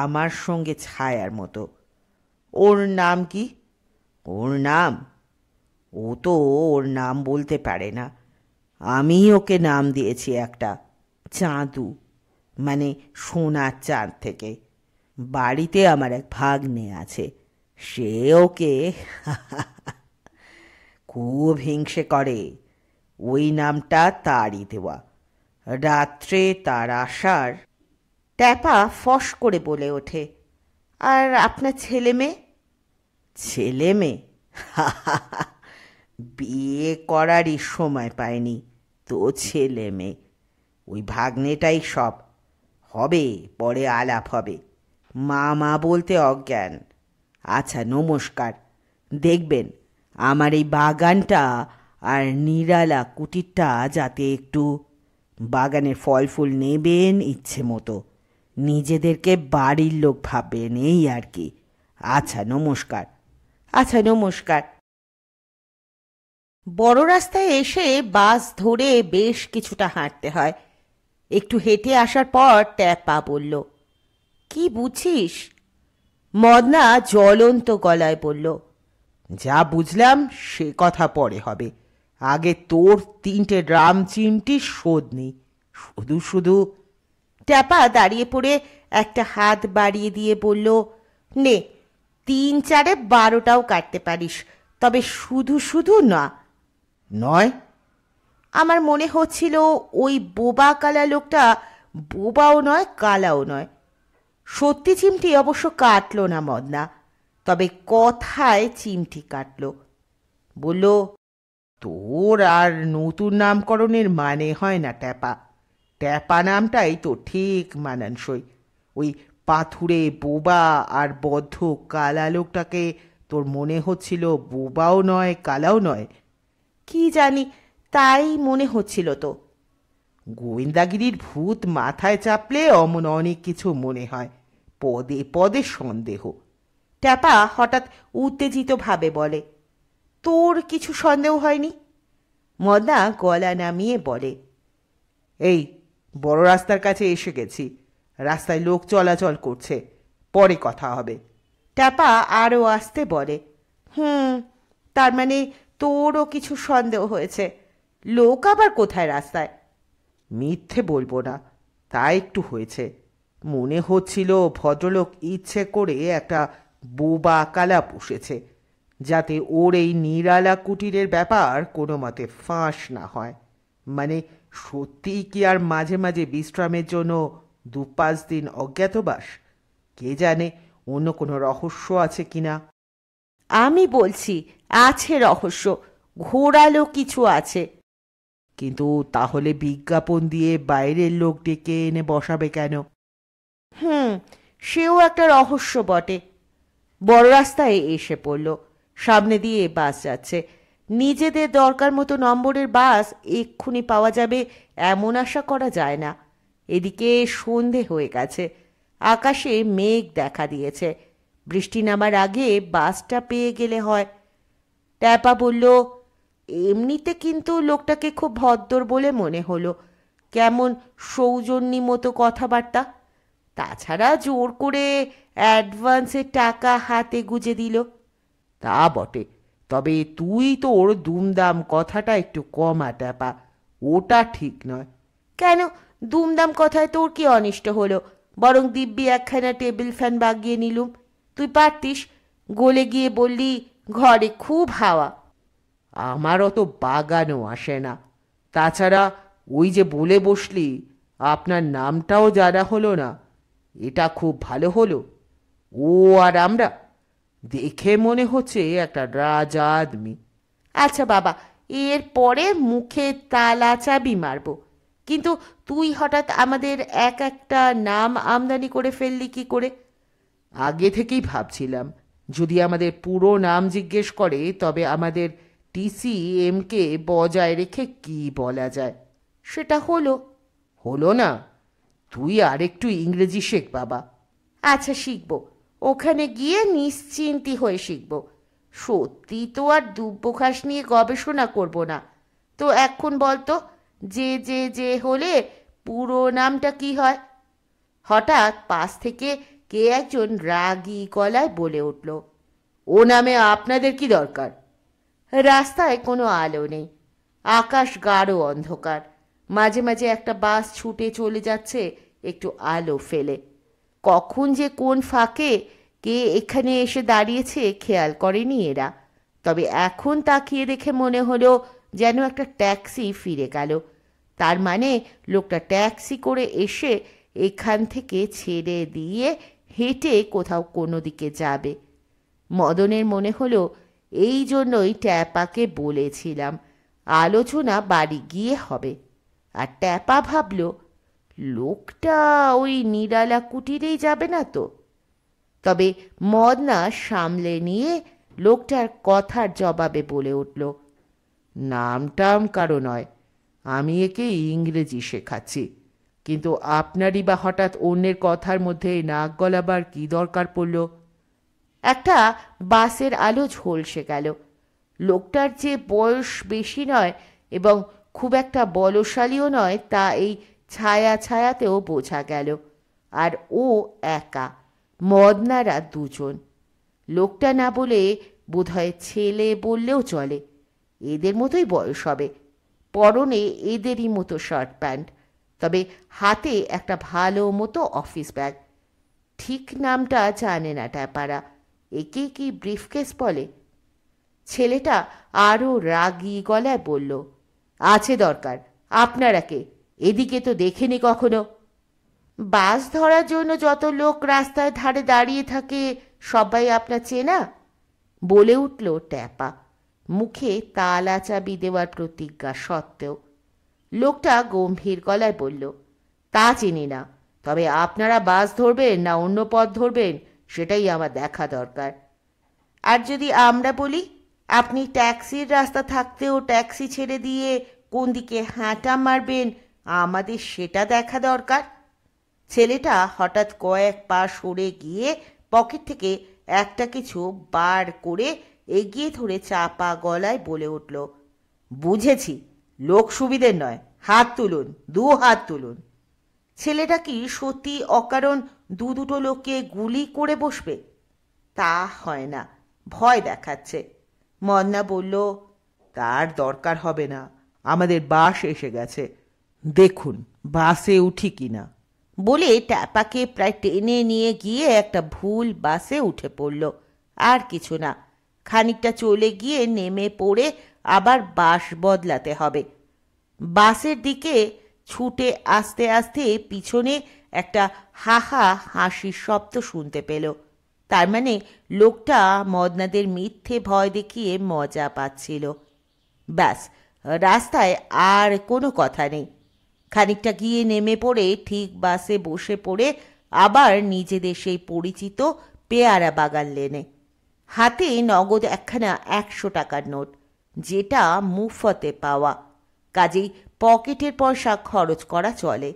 আমার সঙ্গে ছায়ার মতো। ওর নাম কি? ওর নাম? ও তো ওর নাম বলতে পারে না। আমি ওকে নাম দিয়েছি একটা, চাঁদু, মানে সোনার চাঁদ থেকে। বাড়িতে আমার এক ভাগ্নে আছে, সে ওকে খুব হিংসে করে। ওই নামটা তারই দেওয়া। রাত্রে তার আসার। ট্যাপা ফস করে বলে ওঠে, আর আপনার ছেলে মেয়ে? ছেলে মেয়ে? বিয়ে করারই সময় পায়নি তো ছেলে মেয়ে। ওই ভাগ্নেটাই সব। হবে, পরে আলাপ হবে। মা মা বলতে অজ্ঞান। আচ্ছা নমস্কার। দেখবেন আমার এই বাগানটা আর নিরালা কুটিরটা যাতে একটু, বাগানের ফল ফুল নেবেন ইচ্ছে মতো, নিজেদেরকে বাড়ির লোক ভাববেন, এই আর কি। আচ্ছা নমস্কার। আচ্ছা নমস্কার। বড় রাস্তায় এসে বাস ধরে বেশ কিছুটা হাঁটতে হয়। একটু হেঁটে আসার পর ট্যাপা বলল, কি বুঝছিস? মদনা জ্বলন্ত গলায় বলল, যা বুঝলাম সে কথা পরে হবে, আগে তোর 3টে ড্রাম চিমটি শোধ নেই। শুধু শুধু। ট্যাপা দাঁড়িয়ে পড়ে একটা হাত বাড়িয়ে দিয়ে বলল, নে, 3-4-এ 12টাও কাটতে পারিস, তবে শুধু শুধু না। নয়? আমার মনে হচ্ছিল ওই বোবা কালা লোকটা বোবাও নয় কালাও নয়। সত্যি চিমটি অবশ্য কাটল না মদনা, তবে কথায় চিমটি কাটল। বলল, তোর আর নতুন নামকরণের মানে হয় না ট্যাপা। ট্যাপা নামটাই তো ঠিক মানানসই। ওই পাথুরে বোবা আর বদ্ধ কালা লোকটাকে তোর মনে হচ্ছিল বোবাও নয় কালাও নয়। কি জানি, তাই মনে হচ্ছিল তো। গোয়েন্দাগিরির ভূত মাথায় চাপলে অমন অনেক কিছু মনে হয়, পদে পদে সন্দেহ। ট্যাপা হঠাৎ উত্তেজিতভাবে বলে, তোর কিছু সন্দেহ হয়নি? মদনা গলা নামিয়ে বলে, এই বড় রাস্তার কাছে এসে গেছি, রাস্তায় লোক চলাচল করছে, পরে কথা হবে। ট্যাপা আরও আসতে বলে, তার মানে তোরও কিছু সন্দেহ হয়েছে? লোক আবার কোথায় রাস্তায়? মিথ্যে বলবো না, তা একটু হয়েছে। মনে হচ্ছিল ভদ্রলোক ইচ্ছে করে একটা বোবা কালা পুষেছে, যাতে ওর এই নিরালা কুটিরের ব্যাপার কোনো মতে ফাঁস না হয়। মানে সত্যিই কি আর মাঝে মাঝে বিশ্রামের জন্য 2-5 দিন অজ্ঞাতবাস? কে জানে অন্য কোনো রহস্য আছে কিনা। আমি বলছি আছে রহস্য, ঘোরালো কিছু আছে। কিন্তু তাহলে বিজ্ঞাপন দিয়ে বাইরের লোক ডেকে এনে বসাবে কেন? সেও একটা রহস্য বটে। বড় রাস্তায় এসে পড়ল। সামনে দিয়ে বাস যাচ্ছে। নিজেদের দরকার মতো নম্বরের বাস এক্ষুনি পাওয়া যাবে এমন আশা করা যায় না। এদিকে সন্ধে হয়ে গেছে, আকাশে মেঘ দেখা দিয়েছে। বৃষ্টি নামার আগে বাসটা পেয়ে গেলে হয়। ট্যাপা বলল, এমনিতে কিন্তু লোকটাকে খুব ভদ্র বলে মনে হলো, কেমন সৌজন্যী মতো কথাবার্তা। তাছাড়া জোর করে অ্যাডভান্সের টাকা হাতে গুজে দিল। তা বটে, তবে তুই তোর দুমদাম কথাটা একটু কমা ট্যাপা, ওটা ঠিক নয়। কেন? দুমদাম কথায় তোর কি অনিষ্ট হলো? বরং দিব্যি একখানা টেবিল ফ্যান বাগিয়ে নিলুম। তুই পারতিস, গলে গিয়ে বললি ঘরে খুব হাওয়া। আমার অত বাগানও আসে না। তাছাড়া ওই যে বলে বসলি আপনার নামটাও জানা হলো না, এটা খুব ভালো হলো। ও আর আমরা, দেখে মনে হচ্ছে একটা রাজা আদমি। আচ্ছা বাবা, এর পরে মুখে তালা চাবি মারবো। কিন্তু তুই হঠাৎ আমাদের এক একটা নাম আমদানি করে ফেললি কি করে? আগে থেকেই ভাবছিলাম যদি আমাদের পুরো নাম জিজ্ঞেস করে তবে আমাদের TCMকে বজায় রেখে কি বলা যায়। সেটা হলো। হলো না? তুই আর একটু ইংরেজি শেখ বাবা। আচ্ছা শিখবো, ওখানে গিয়ে নিশ্চিন্তি হয়ে শিখবো। সত্যি তো আর দুব্বঘাস নিয়ে গবেষণা করব না। তো এখন বলতো, যে যে যে হলে পুরো নামটা কি হয়? হঠাৎ পাশ থেকে কে একজন রাগী গলায় বলে উঠল, ও নামে আপনাদের কি দরকার? রাস্তায় কোনো আলো নেই, আকাশ গাঢ় অন্ধকার। মাঝে মাঝে একটা বাস ছুটে চলে যাচ্ছে একটু আলো ফেলে। কখন যে কোন ফাঁকে কে এখানে এসে দাঁড়িয়েছে খেয়াল করেনি এরা। তবে এখন তাকিয়ে দেখে মনে হলো যেন একটা ট্যাক্সি ফিরে গেল। তার মানে লোকটা ট্যাক্সি করে এসে এখান থেকে ছেড়ে দিয়ে হেঁটে কোথাও কোনো দিকে যাবে। মদনের মনে হলো এই জন্যই ট্যাপাকে বলেছিলাম আলোচনা বাড়ি গিয়ে হবে। আর ট্যাপা ভাবল, লোকটা ওই নিরালা কুটিরেই যাবে না তো? তবে মদনা সামলে নিয়ে লোকটার কথার জবাবে বলে উঠল, নামটাম কারো নয়, আমি একে ইংরেজি শেখাচ্ছি। কিন্তু আপনারই বা হঠাৎ অন্যের কথার মধ্যে নাক গলাবার কি দরকার পড়ল? একটা বাসের আলো ঝলসে গেল। লোকটার যে বয়স বেশি নয় এবং খুব একটা বলশালীও নয় তা এই ছায়া ছায়াতেও বোঝা গেল। আর ও একা, মদনারা দুজন। লোকটা না বলে বোধহয় ছেলে বললেও চলে, এদের মতোই বয়স হবে। পরনে এদেরই মতো শার্ট প্যান্ট, তবে হাতে একটা ভালো মতো অফিস ব্যাগ। ঠিক নামটা জানে না ট্যাপারা, একে কি ব্রিফকেস বলে? ছেলেটা আরও রাগী গলায় বলল, আছে দরকার, আপনারা কে? এদিকে তো দেখিনি কখনো। বাস ধরার জন্য যত লোক রাস্তায় ধারে দাঁড়িয়ে থাকে সবাই আপনার চেনা, বলে উঠল ট্যাপা, মুখে তালা চাবি দেওয়ার প্রতিজ্ঞা সত্ত্বেও। লোকটা গম্ভীর গলায় বলল, তা চিনি না, তবে আপনারা বাস ধরবেন না অন্য পথ ধরবেন সেটাই আমার দেখা দরকার। আর যদি আমরা বলি আপনি ট্যাক্সির রাস্তা থাকতেও ট্যাক্সি ছেড়ে দিয়ে কোন দিকে হাঁটা মারবেন আমাদের সেটা দেখা দরকার। ছেলেটা হঠাৎ কয়েক পা সরে গিয়ে পকেট থেকে একটা কিছু বার করে এগিয়ে ধরে চাপা গলায় বলে উঠল, বুঝেছি, লোক সুবিধের নয়, হাত তুলুন, 2 হাত তুলুন। ছেলেটা কি সত্যি অকারণ দুটো লোককে গুলি করে বসবে? তা হয় না, ভয় দেখাচ্ছে। মদনা বলল, তার দরকার হবে না, আমাদের বাস এসে গেছে, দেখুন বাসে উঠি কিনা। বলে ট্যাপাকে প্রায় টেনে নিয়ে গিয়ে একটা ভুল বাসে উঠে পড়ল। আর কিছু না, খানিকটা চলে গিয়ে নেমে পড়ে আবার বাস বদলাতে হবে। বাসের দিকে ছুটে আস্তে আস্তে পিছনে একটা হাহা হাসির শব্দ শুনতে পেল। তার মানে লোকটা মদনাদের মিথ্যে ভয় দেখিয়ে মজা পাচ্ছিল। ব্যাস, রাস্তায় আর কোনো কথা নেই। খানিকটা গিয়ে নেমে পড়ে ঠিক বাসে বসে পড়ে আবার নিজেদের সেই পরিচিত পেয়ারা বাগান লেনে। হাতে নগদ একখানা 100 টাকার নোট, যেটা মুফতে পাওয়া, কাজেই পকেটের পয়সা খরচ করা চলে।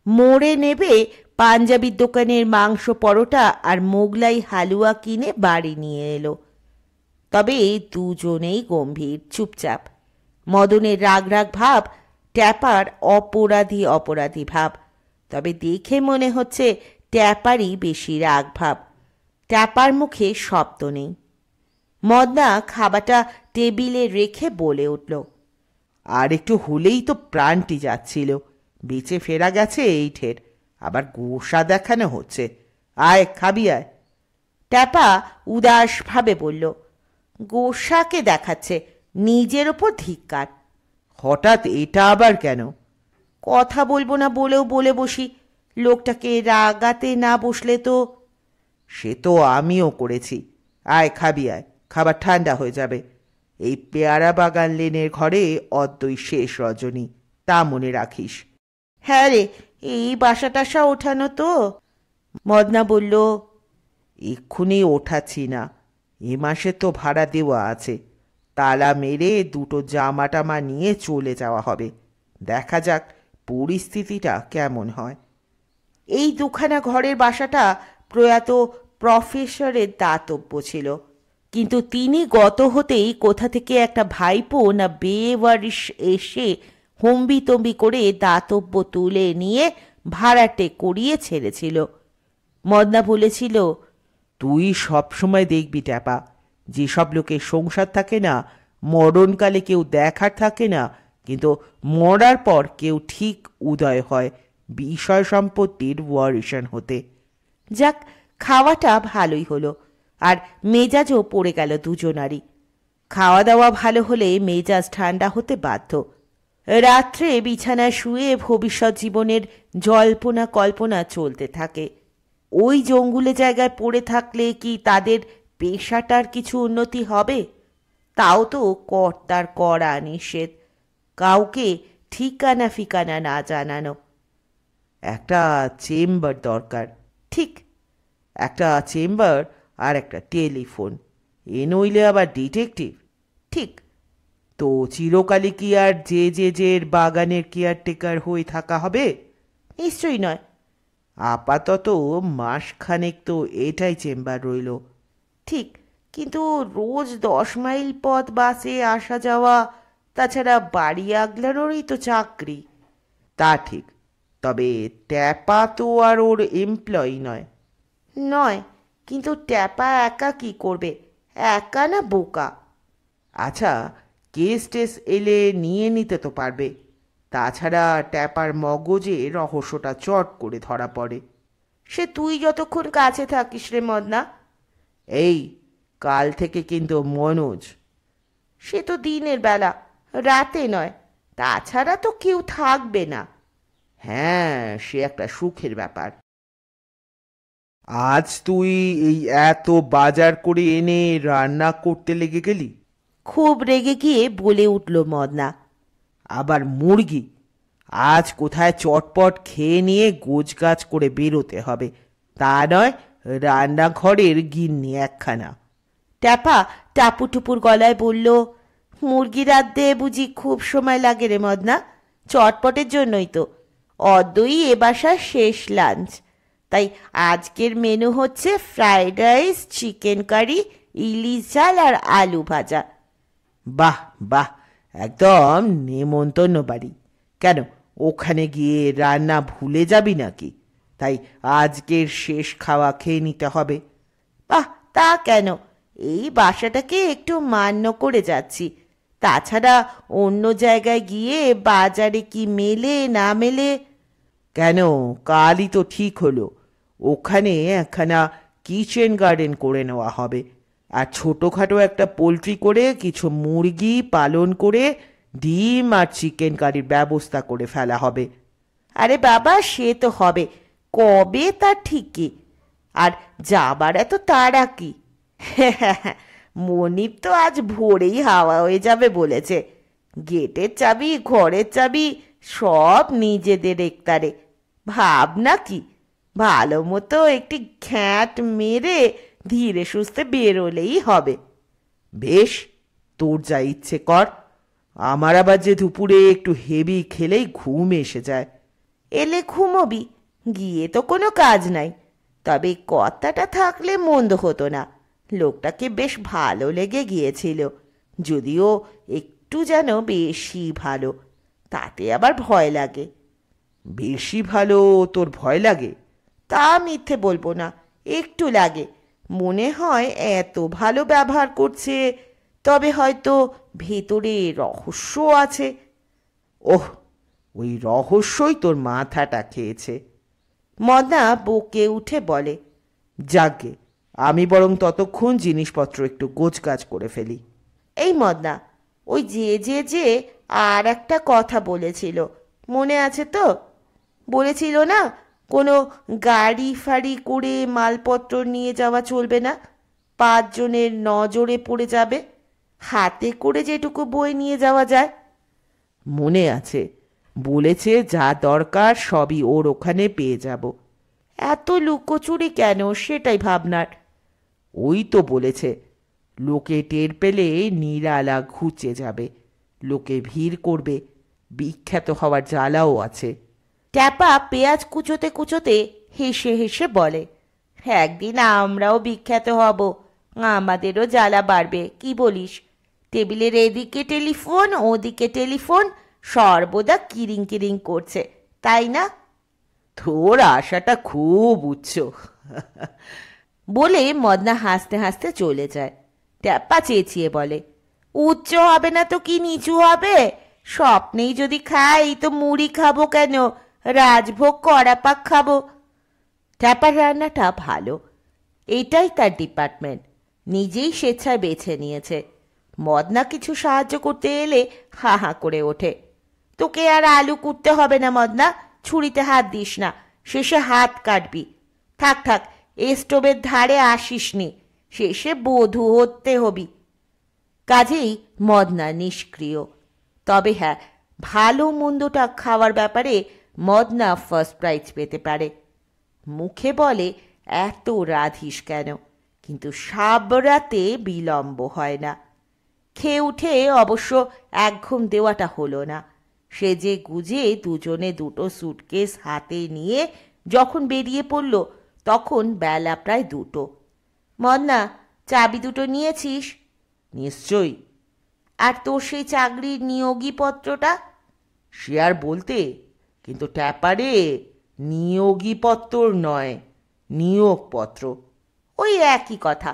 মোড়ে নেবে পাঞ্জাবির দোকানের মাংস পরোটা আর মোগলাই হালুয়া কিনে বাড়ি নিয়ে এলো। তবে দুজনেই গম্ভীর, চুপচাপ। মদনের রাগ রাগ ভাব, ট্যাপার অপরাধী অপরাধী ভাব। তবে দেখে মনে হচ্ছে ট্যাপারই বেশি রাগ ভাব। ট্যাপার মুখে শব্দ নেই। মদনা খাবারটা টেবিলে রেখে বলে উঠল, আর একটু হলেই তো প্রাণটি যাচ্ছিল। বেঁচে ফেরা গেছে এই ঠের, আবার গোসা দেখানো হচ্ছে। আয় খাবি আয়। ট্যাপা উদাসভাবে বলল, গোসাকে দেখাচ্ছে, নিজের ওপর ধিক্কার। হঠাৎ এটা আবার কেন? কথা বলবো না বলেও বলে বসি, লোকটাকে রাগাতে না বসলে তো। সে তো আমিও করেছি। আয় খাবি আয়, খাবার ঠান্ডা হয়ে যাবে। এই পেয়ারা বাগান লেনের ঘরে অদ্বৈ শেষ রজনী, তা মনে রাখিস। হ্যাঁ রে, এই বাসা টাসা ওঠানো তো। মদনা বলল, এক্ষুনি ওঠাচ্ছি না, এ মাসে তো ভাড়া দেওয়া আছে। তালা মেরে দুটো জামা টামা নিয়ে চলে যাওয়া হবে। দেখা যাক পরিস্থিতিটা কেমন হয়। এই দুখানা ঘরের বাসাটা প্রয়াত প্রফেসরের দাতব্য ছিল, কিন্তু তিনি গত হতেই কোথা থেকে একটা ভাইপো না বেওয়ারিশ এসে হম্বিতম্বি করে দাতব্য তুলে নিয়ে ভাড়াটে করিয়ে ছেড়েছিল। মদনা বলেছিল, তুই সবসময় দেখবি ট্যাপা, যেসব লোকের সংসার থাকে না, মরণকালে কেউ দেখার থাকে না, কিন্তু মরার পর কেউ ঠিক উদয় হয় বিষয় সম্পত্তির ওয়ারিশান হতে। যাক, খাওয়াটা ভালোই হলো, আর মেজাজও পড়ে গেল দুজনারই। খাওয়া দাওয়া ভালো হলে মেজাজ ঠান্ডা হতে বাধ্য। রাত্রে বিছানায় শুয়ে ভবিষ্যৎ জীবনের জল্পনা কল্পনা চলতে থাকে। ওই জঙ্গুলে জায়গায় পড়ে থাকলে কি তাদের পেশাটার কিছু উন্নতি হবে? তাও তো কর্তার কড়া নিষেধ, কাউকে ঠিকানা ফিকানা না জানানো। একটা চেম্বার দরকার। ঠিক। একটা চেম্বার আর একটা টেলিফোন, এ নইলে আবার ডিটেকটিভ। ঠিক। তো চিরকালই কি আর যে বাগানের কেয়ারটেকার হয়ে থাকা হবে? নিশ্চয়ই নয়। আপাতত মাসখানেক তো এটাই চেম্বার রইল। ঠিক, কিন্তু রোজ 10 মাইল পথ বাসে আসা যাওয়া, তাছাড়া বাড়ি আগলানোরই তো চাকরি। তা ঠিক, তবে ট্যাপা তো আর ওর এমপ্লয়ি নয়। নয়, কিন্তু ট্যাপা একা কি করবে? একা না বোকা? আচ্ছা, কেস টেস এলে নিয়ে নিতে তো পারবে। তাছাড়া ট্যাপার মগজে রহস্যটা চট করে ধরা পড়ে। সে তুই যতক্ষণ কাছে থাকিস রে মদনা। এই কাল থেকে কিন্তু মনোজ। সে তো দিনের বেলা, রাতে নয়। তাছাড়া তো কেউ থাকবে না। হ্যাঁ, সে একটা সুখের ব্যাপার। আজ তুই এই এত বাজার করে এনে রান্না করতে লেগে গেলি? খুব রেগে গিয়ে বলে উঠল মদনা। আবার মুরগি? আজ কোথায় চটপট খেয়ে নিয়ে গোছগাছ করে বেরোতে হবে, তা নয় রান্নাঘরের গিন্নি একখানা। ট্যাপা টাপুটুপুর গলায় বলল, মুরগি রাঁধতে বুঝি খুব সময় লাগে রে মদনা? চটপটের জন্যই তো। অদ্বৈ এ বাসার শেষ লাঞ্চ, তাই আজকের মেনু হচ্ছে ফ্রাইড রাইস, চিকেন কারি, ইলিশ ঝাল আর আলু ভাজা। বাহ বাহ, একদম নেমন্তন্ন বাড়ি। কেন, ওখানে গিয়ে রান্না ভুলে যাবি নাকি? তাই আজকের শেষ খাওয়া খেয়ে নিতে হবে। বাহ, তা কেন? এই বাসাটাকে একটু মান্য করে যাচ্ছি। তাছাড়া অন্য জায়গায় গিয়ে বাজারে কি মেলে না মেলে। কেন, কালই তো ঠিক হলো, ওখানে একখানা কিচেন গার্ডেন করে নেওয়া হবে, আর ছোটোখাটো একটা পোলট্রি করে কিছু মুরগি পালন করে ডিম আর চিকেন কারির ব্যবস্থা করে ফেলা হবে। আরে বাবা, সে তো হবে, কবে তা ঠিকই। আর যাবার এত তাড়া কি? মনিব তো আজ ভোরেই হাওয়া হয়ে যাবে বলেছে। গেটের চাবি, ঘরের চাবি সব নিজেদের একতারে। ভাবনা কি, ভালো মতো একটি ঘ্যাঁট মেরে ধীরে সুস্থে বেরোলেই হবে। বেশ, তোর যা ইচ্ছে কর। আমার আবার যে দুপুরে একটু হেভি খেলেই ঘুম এসে যায়। এলে ঘুমোবি, গিয়ে তো কোনো কাজ নাই। তবে কথাটা থাকলে মন্দ হতো না। লোকটাকে বেশ ভালো লেগে গিয়েছিল, যদিও একটু যেন বেশি ভালো। তাতে আবার ভয় লাগে। বেশি ভালো তোর ভয় লাগে? তা মিথ্যে বলবো না, একটু লাগে। মনে হয় এত ভালো ব্যবহার করছে, তবে হয়তো ভেতরে রহস্য আছে। ওহ, ওই রহস্যই তোর মাথাটা খেয়েছে। মদনা বকে উঠে বলে। যাকগে, আমি বরং ততক্ষণ জিনিসপত্র একটু গোছগাছ করে ফেলি। এই মদনা, ওই যে আর একটা কথা বলেছিল, মনে আছে তো? বলেছিল না কোনো গাড়ি ফাড়ি করে মালপত্র নিয়ে যাওয়া চলবে না, 5 জনের নজরে পড়ে যাবে। হাতে করে যেটুকু বই নিয়ে যাওয়া যায়। মনে আছে, বলেছে যা দরকার সবই ওর ওখানে পেয়ে যাব। এত লুকোচুরি কেন, সেটাই ভাবনার। ওই তো বলেছে, লোকে টের পেলে নিরালা ঘুচে যাবে, লোকে ভিড় করবে, বিখ্যাত হওয়ার জ্বালাও আছে। ট্যাপা পেঁয়াজ কুচোতে কুচোতে হেসে হেসে বলে, একদিন আমরাও বিখ্যাত হব, আমাদেরও জ্বালা বাড়বে, কি বলিস? টেবিলের এদিকে টেলিফোন, ওদিকে টেলিফোন, সর্বদা কিরিং কিরিং করছে, তাই না? তোর আশাটা খুব উচ্চ। বলে মদনা হাসতে হাসতে চলে যায়। ট্যাপা চেঁচিয়ে বলে, উচ্চ হবে না তো কি নিচু হবে? স্বপ্নেই যদি খাই তো মুড়ি খাবো কেন, রাজভোগ কড়া পাক খাবো। ট্যাপার রান্নাটা ভালো, এটাই তার ডিপার্টমেন্ট, নিজেই স্বেচ্ছায় বেছে নিয়েছে। মদনা কিছু সাহায্য করতে এলে হা হা করে ওঠে। তোকে আর আলু কুটতে হবে না মদনা, ছুরিতে হাত দিস না, শেষে হাত কাটবি। থাক থাক, স্টোভের ধারে আসিস নি, শেষে বধূ হতে হবি। কাজেই মদনা নিষ্ক্রিয়। তবে হ্যাঁ, ভালো মন্দটা খাওয়ার ব্যাপারে মদনা ফার্স্ট প্রাইজ পেতে পারে। মুখে বলে এত রাধিস কেন, কিন্তু সাবরাতে বিলম্ব হয় না। খেয়ে উঠে অবশ্য একঘুম দেওয়াটা হলো না। সেজে গুজে দুজনে দুটো সুটকেস হাতে নিয়ে যখন বেরিয়ে পড়ল, তখন বেলা প্রায় 2টো। মদনা, চাবি দুটো নিয়েছিস? নিশ্চয়ই। আর তোর সেই চাকরির নিয়োগী পত্রটা? সে আর বলতে, কিন্তু ট্যাপারে নিয়োগীপত্র নয়, নিয়োগপত্র। ওই একই কথা।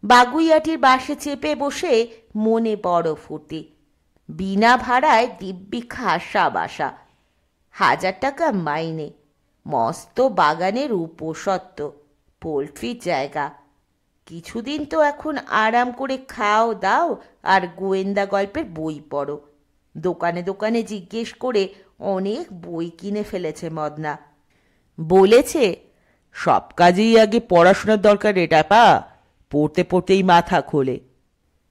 বাগুইয়াটির বাসে চেপে বসে মনে বড় ফুর্তি। বিনা ভাড়ায় দিব্যি খাসা বাসা, 1000 টাকা মাইনে, মস্ত বাগানের উপসত্ত্ব, পোলট্রির জায়গা। কিছুদিন তো এখন আরাম করে খাও দাও আর গোয়েন্দা গল্পের বই পড়ো। দোকানে দোকানে জিজ্ঞেস করে অনেক বই কিনে ফেলেছে মদনা। বলেছে, সব কাজেই আগে পড়াশোনার দরকার রে ট্যাপা, পড়তে পড়তেই মাথা খোলে।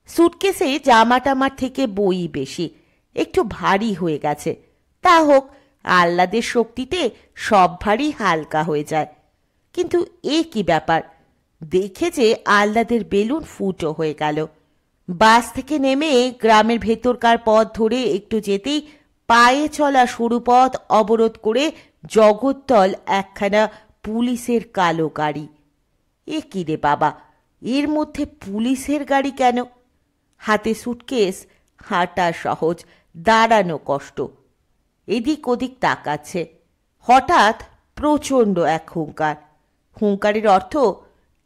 সুটকেসে জামা টামার থেকে বই বেশি, একটু ভারী হয়ে গেছে। তা হোক, আহ্লাদের শক্তিতে সব ভারী হালকা হয়ে যায়। কিন্তু এ কি ব্যাপার, দেখে যে আহ্লাদের বেলুন ফুটো হয়ে গেল। বাস থেকে নেমে গ্রামের ভেতরকার পথ ধরে একটু যেতেই পায়ে চলা সরু পথ অবরোধ করে জগদ্দল একখানা পুলিশের কালো গাড়ি। এ কি রে বাবা, এর মধ্যে পুলিশের গাড়ি কেন? হাতে সুটকেস, হাঁটা সহজ, দাঁড়ানো কষ্ট। এদিক ওদিক তাকাচ্ছে। হঠাৎ প্রচণ্ড এক হুঙ্কার। হুঙ্কারের অর্থ,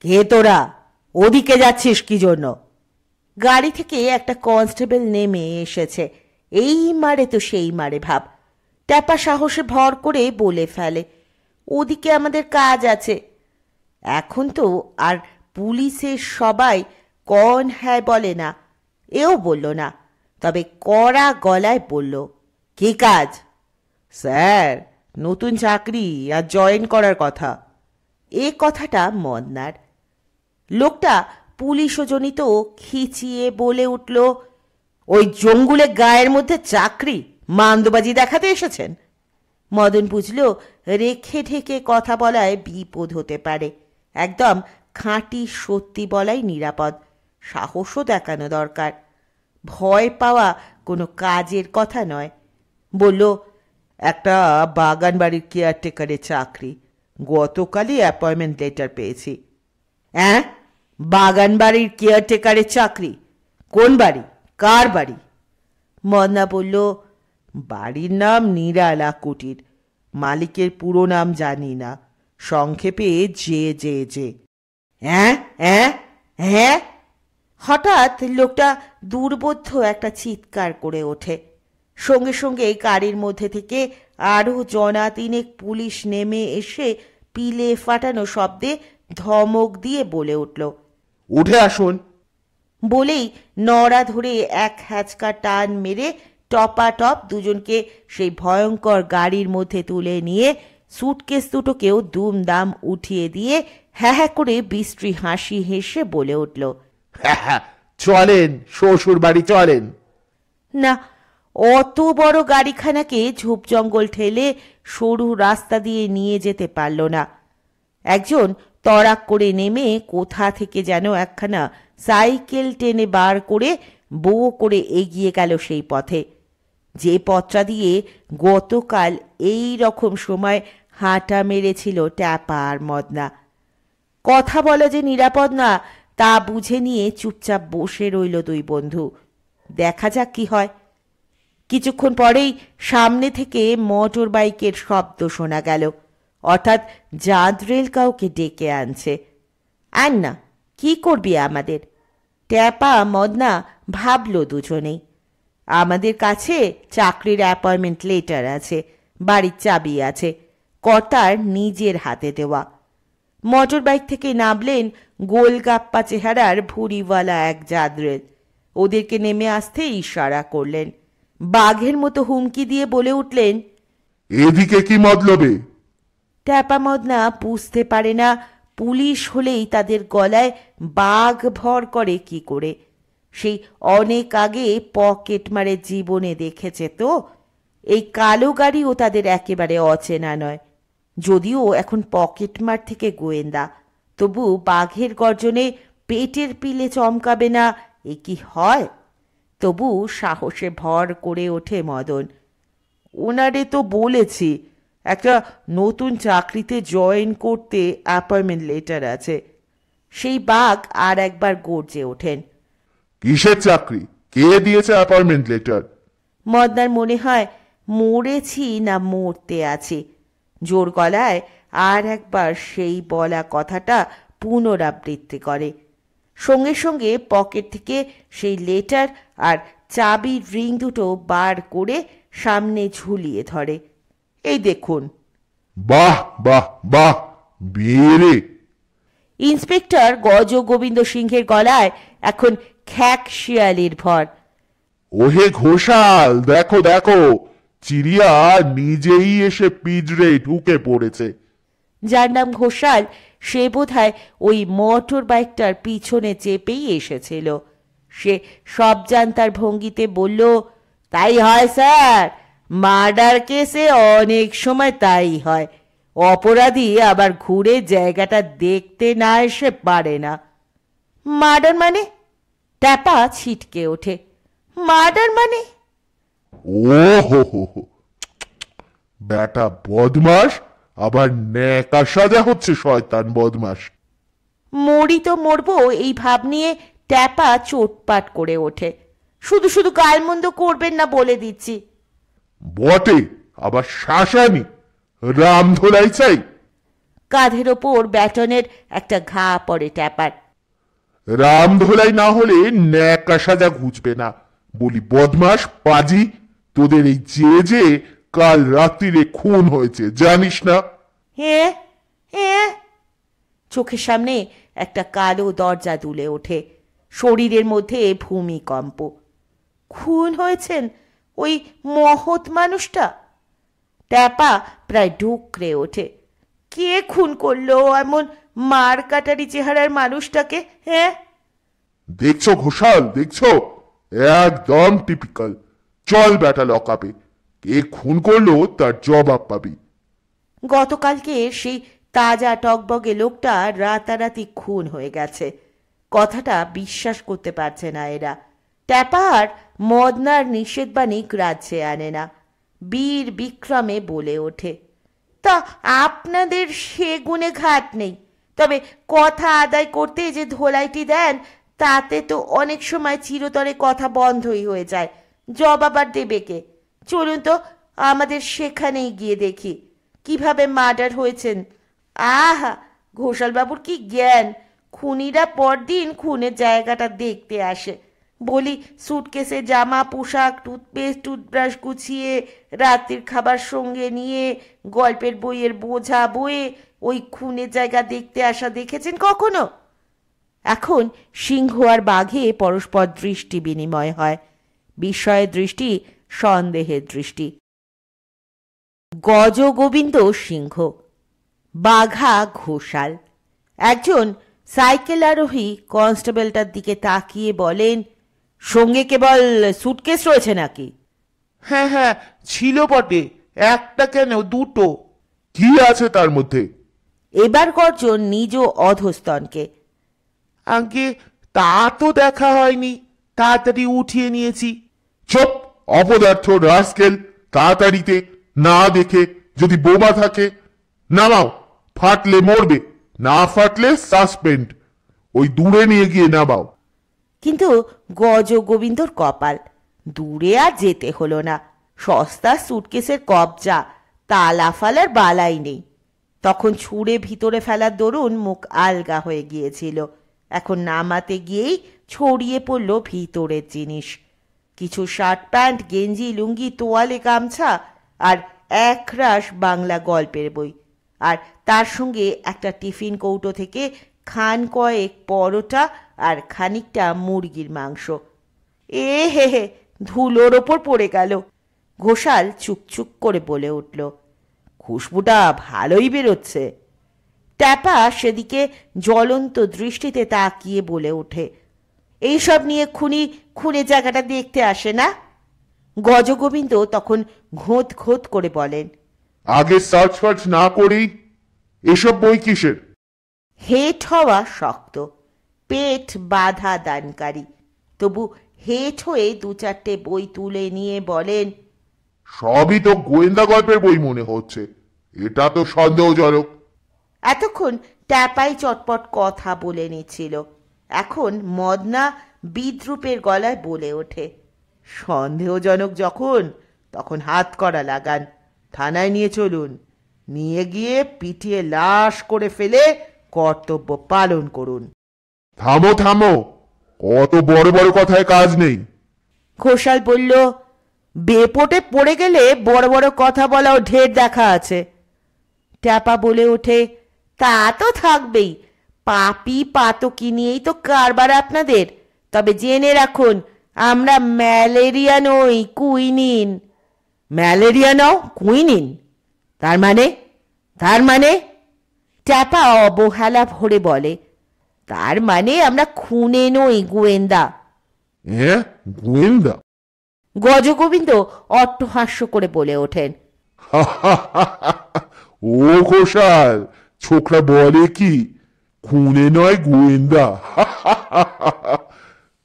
কে তোরা, ওদিকে যাচ্ছিস কি জন্য? গাড়ি থেকে একটা কনস্টেবল নেমে এসেছে। এই মারে তো সেই মারে ভাব। ট্যাপা সাহসে ভর করে বলে ফেলে, ওদিকে আমাদের কাজ আছে। এখন তো আর পুলিশের সবাই কন হ্যায় বলে না। এও বলল না, তবে কড়া গলায় বলল, কি কাজ? স্যার, নতুন চাকরি আর জয়েন করার কথা। এ কথাটা মদনার। লোকটা পুলিশজনিত খিচিয়ে বলে উঠল, ওই জঙ্গুলে গায়ের মধ্যে চাকরি, মান্দবাজি দেখাতে এসেছেন? মদন বুঝল রেখে ঢেকে কথা বলায় বিপদ হতে পারে। একদম খাঁটি সত্যি বলাই নিরাপদ। সাহসও দেখানো দরকার। ভয় পাওয়া কোনো কাজের কথা নয়। বলল, একটা বাগান বাড়ির কেয়ারটেকারের চাকরি, গতকালই অ্যাপয়েন্টমেন্ট লেটার পেয়েছি। হ্যাঁ, বাগান বাড়ির কেয়ারটেকারের চাকরি? কোন বাড়ি, কার বাড়ি? মদনা বলল, বাড়ির নাম নিরালা কুটির, মালিকের পুরো নাম জানি না, সংক্ষেপে জে জে জে। হ্যাঁ হ্যাঁ হ্যাঁ। হঠাৎ লোকটা দুর্বোধ্য একটা চিৎকার করে ওঠে। সঙ্গে সঙ্গে গাড়ির মধ্যে থেকে আরও জনা তিনেক পুলিশ নেমে এসে পিলে ফাটানো শব্দে ধমক দিয়ে বলে উঠল, উঠে আসুন। বলেই নড়া ধরে এক হ্যাচকা টান মেরে টপাটপ দুজনকে সেই ভয়ঙ্কর গাড়ির মধ্যে তুলে নিয়ে সুটকেস দুটোকেও দুমদাম উঠিয়ে দিয়ে হ্যাঁ হ্যাঁ করে বিশ্রী হাসি হেসে বলে উঠল, চলেন শ্বশুর বাড়ি চলেন। না, অত বড় গাড়িখানাকে ঝোপ জঙ্গল ঠেলে সরু রাস্তা দিয়ে নিয়ে যেতে পারল না। একজন তড়াক করে নেমে কোথা থেকে যেন একখানা সাইকেল টেনে বার করে বো করে এগিয়ে গেল সেই পথে, যে পথটা দিয়ে গতকাল এই রকম সময় হাঁটা মেরেছিল ট্যাপা আর মদনা। কথা বলা যে নিরাপদ না তা বুঝে নিয়ে চুপচাপ বসে রইল দুই বন্ধু। দেখা যাক কি হয়। কিছুক্ষণ পরেই সামনে থেকে মোটর বাইকের শব্দ শোনা গেল, অর্থাৎ জাঁদরেল কাউকে ডেকে আনছে। আর না, কি করবি আমাদের? ট্যাপা মদনা ভাবল দুজনেই, আমাদের কাছে চাকরির অ্যাপয়েন্টমেন্ট লেটার আছে, বাড়ির চাবি আছে, কর্তার নিজের হাতে দেওয়া। মোটর বাইক থেকে নামলেন গোলগাপ্পা চেহারার ভুঁড়িওয়ালা এক জাদরেল। ওদেরকে নেমে আসতে ইশারা করলেন। বাঘের মতো হুমকি দিয়ে বলে উঠলেন, এদিকে কি মতলবে? ট্যাপা মদনা বুঝতে পারে না পুলিশ হলেই তাদের গলায় বাঘ ভর করে কি করে। সেই অনেক আগে পকেট মারে জীবনে দেখেছে তো। এই কালো গাড়িও তাদের একেবারে অচেনা নয়। যদিও এখন পকেটমার থেকে গোয়েন্দা, তবু বাঘের গর্জনে পেটের পিলে চমকাবে না এ কি হয়? তবু সাহসে ভর করে ওঠে মদন। ওনারে তো বলেছি একটা নতুন চাকরিতে জয়েন করতে অ্যাপয়েন্টমেন্ট লেটার আছে। সেই বাঘ আর একবার গর্জে ওঠেন। কিসের চাকরি? কে দিয়েছে অ্যাপয়েন্টমেন্ট লেটার? মদনার মনে হয় মরেছি না মরতে আছি। জোর গলায় আর একবার সেই বলা কথাটা পুনরাবৃত্তি করে। সঙ্গে সঙ্গে পকেট থেকে সেই লেটার আর চাবির রিং দুটো বার করে সামনে ঝুলিয়ে ধরে। এই দেখুন। বাহ বাহ বাহ, বেরে! ইন্সপেক্টর গজ গোবিন্দ সিংহের গলায় এখন খ্যাক শিয়ালির ভর। ওহে ঘোষাল, দেখো দেখো, চিড়িয়া নিজেই এসে পিঁজরে ঢুকে পড়েছে। যার নাম ঘোষাল সে বোধহয় ওই মোটর বাইকটার পিছনে চেপেই এসেছিল। সে সব জানতার ভঙ্গিতে বলল, তাই হয় স্যার, মার্ডার কেসে অনেক সময় তাই হয়। অপরাধী আবার ঘুরে জায়গাটা দেখতে না এসে পারে না। মার্ডার মানে? ট্যাপা ছিটকে ওঠে। মার্ডার মানে? ও হো হো হো, বেটা বদমাস, আবার ন্যাকা সাজা হচ্ছে শয়তান বদমাস। মরি তো মরবো এই ভাব নিয়ে ট্যাপা চোটপাট করে ওঠে। শুধু শুধু গালমন্দ করবেন না বলে দিচ্ছি। বটে, আবার শাসানি রামধোলাই চাই। কাঁধের ওপর ব্যাটনের একটা ঘা পড়ে ট্যাপার। রামধোলাই না হলে ন্যাকা সাজা ঘুচবে না বলি। বদমাস পাজি, তোদের এই যে কাল রাত্রিরে খুন হয়েছে জানিস না? হ্যাঁ হ্যাঁ। চোখের সামনে একটা কালো দরজা দুলে ওঠে। শরীরের মধ্যে ভূমিকম্প। খুন হয়েছেন ওই মহৎ মানুষটা? ট্যাপা প্রায় ডুকরে ওঠে। কে খুন করলো এমন মার কাটারি চেহারার মানুষটাকে? হ্যাঁ, দেখছো ঘোষাল, দেখছো? একদম টিপিক্যাল। চল বেটা লকাপে, কে খুন করলো তার জবাব পাবি। গতকালকে সেই তাজা টকবগে লোকটা রাতারাতি খুন হয়ে গেছে। কথাটা বিশ্বাস করতে পারছে না এরা। ট্যাপার মদনার নিষেধবাণী গ্রাহ্যে আনে না। বীর বিক্রমে বলে ওঠে, তা আপনাদের সে গুণে ঘাট নেই। তবে কথা আদায় করতে যে ধোলাইটি দেন তাতে তো অনেক সময় চিরতরে কথা বন্ধই হয়ে যায়। জবাব আর দেবে কে? চলুন তো আমাদের সেখানেই গিয়ে দেখি কিভাবে মার্ডার হয়েছেন। আহা, ঘোষালবাবুর কি জ্ঞান! খুনিরা পরদিন খুনের জায়গাটা দেখতে আসে। বলি সুটকেসে জামা পোশাক টুথপেস্ট টুথব্রাশ গুছিয়ে রাতের খাবার সঙ্গে নিয়ে গল্পের বইয়ের বোঝা বয়ে ওই খুনের জায়গা দেখতে আসা দেখেছেন কখনো? এখন সিংহ আর বাঘে পরস্পর দৃষ্টি বিনিময় হয়, বিস্ময়ের দৃষ্টি, সন্দেহের দৃষ্টি। গজগোবিন্দ সিংহ, বাঘা ঘোষাল। একজন সাইকেল আরোহী কনস্টেবলটার দিকে তাকিয়ে বলেন, সঙ্গে কেবল সুটকেস রয়েছে নাকি? হ্যাঁ হ্যাঁ ছিল বটে, একটা কেন দুটো। কি আছে তার মধ্যে? এবার গর্জন নিজ অধস্তনকে। আগে তা তো দেখা হয়নি, তাড়াতাড়ি উঠিয়ে নিয়েছি। চুপ অপদার্থ রাস্কেল! তাড়াতাড়িতে না দেখে যদি বোমা থাকে নামাও, ফাটলে মরবে, না ফাটলে সাসপেন্ড। ওই দূরে নিয়ে গিয়ে নামাও। কিন্তু গজগোবিন্দর কপাল, দূরে আর যেতে হলো না। সস্তা সুটকেসের কবজা, তালা ফালার বালাই নেই। তখন ছুঁড়ে ভিতরে ফেলার দরুন মুখ আলগা হয়ে গিয়েছিল। এখন নামাতে গিয়েই ছড়িয়ে পড়ল ভিতরের জিনিস, কিছু শার্ট প্যান্ট গেঞ্জি লুঙ্গি তোয়ালে গামছা আর একরাশ বাংলা গল্পের বই, আর তার সঙ্গে একটা টিফিন কৌটো থেকে খান কয়েক পরোটা আর খানিকটা মুরগির মাংস। এ হে হে, ধুলোর ওপর পড়ে গেল। ঘোষাল চুকচুক করে বলে উঠল, খুশবুটা ভালোই বেরোচ্ছে। ট্যাপা সেদিকে জ্বলন্ত দৃষ্টিতে তাকিয়ে বলে ওঠে, এইসব নিয়ে খুনে জায়গাটা দেখতে আসে না? গজগোবিন্দ তখন ঘোঁত ঘোঁত করে বলেন, আগে সার্চ ফার্চ না করেই এসব বই কিসের? হেট হওয়া শক্ত, পেট বাধা দানকারী। তবু হেট হয়ে দু চারটে বই তুলে নিয়ে বলেন, সবই তো গোয়েন্দা গল্পের বই মনে হচ্ছে, এটা তো সন্দেহজনক। এতক্ষণ ট্যাপাই চটপট কথা বলে নিচ্ছিল। এখন মদনা বিদ্রুপের গলায় বলে ওঠে, সন্দেহজনক যখন তখন হাত করা লাগান, থানায় নিয়ে চলুন, নিয়ে গিয়ে পিটিয়ে লাশ করে ফেলে কর্তব্য পালন করুন। থামো থামো, অত বড় বড় কথায় কাজ নেই। ঘোষাল বলল, বেপটে পড়ে গেলে বড় বড় কথা বলাও ঢের দেখা আছে। ট্যাপা বলে ওঠে, তা তো থাকবেই, পাপি পাতকি নিয়েই তো কারবার আপনাদের। তবে জেনে রাখুন, আমরা ম্যালেরিয়া নই, কুইনিন। ম্যালেরিয়া নও, কুইনিন? তার মানে? ট্যাপা অবহেলা ভরে বলে, তার মানে আমরা খুনে নই, গোয়েন্দা। হ্যাঁ, গোয়েন্দা? গজগোবিন্দ অট্টহাস্য করে বলে ওঠেন, ও ঘোষাল, ছোকরা বলে কি খুনে নয় গোয়েন্দা?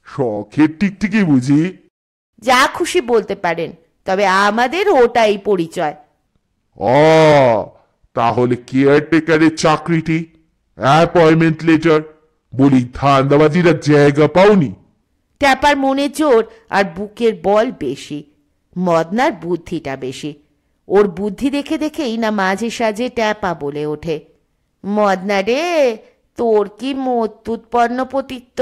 শখের টিকটিকি বুঝি? যা খুশি বলতে পারেন, তবে আমাদের ওটাই পরিচয়। তাহলে কেয়ারটেকারের চাকরিটি, অ্যাপয়েন্টমেন্ট লেটার, বলি ধান্দাবাজিরা জায়গা পাওনি? ট্যাপার মনে জোর আর বুকের বল বেশি, মদনার বুদ্ধিটা বেশি। ওর বুদ্ধি দেখে দেখেই না মাঝে সাঝে ট্যাপা বলে ওঠে, মদনা রে, তোর কি মত্যুৎপন্ন পতিত্ব।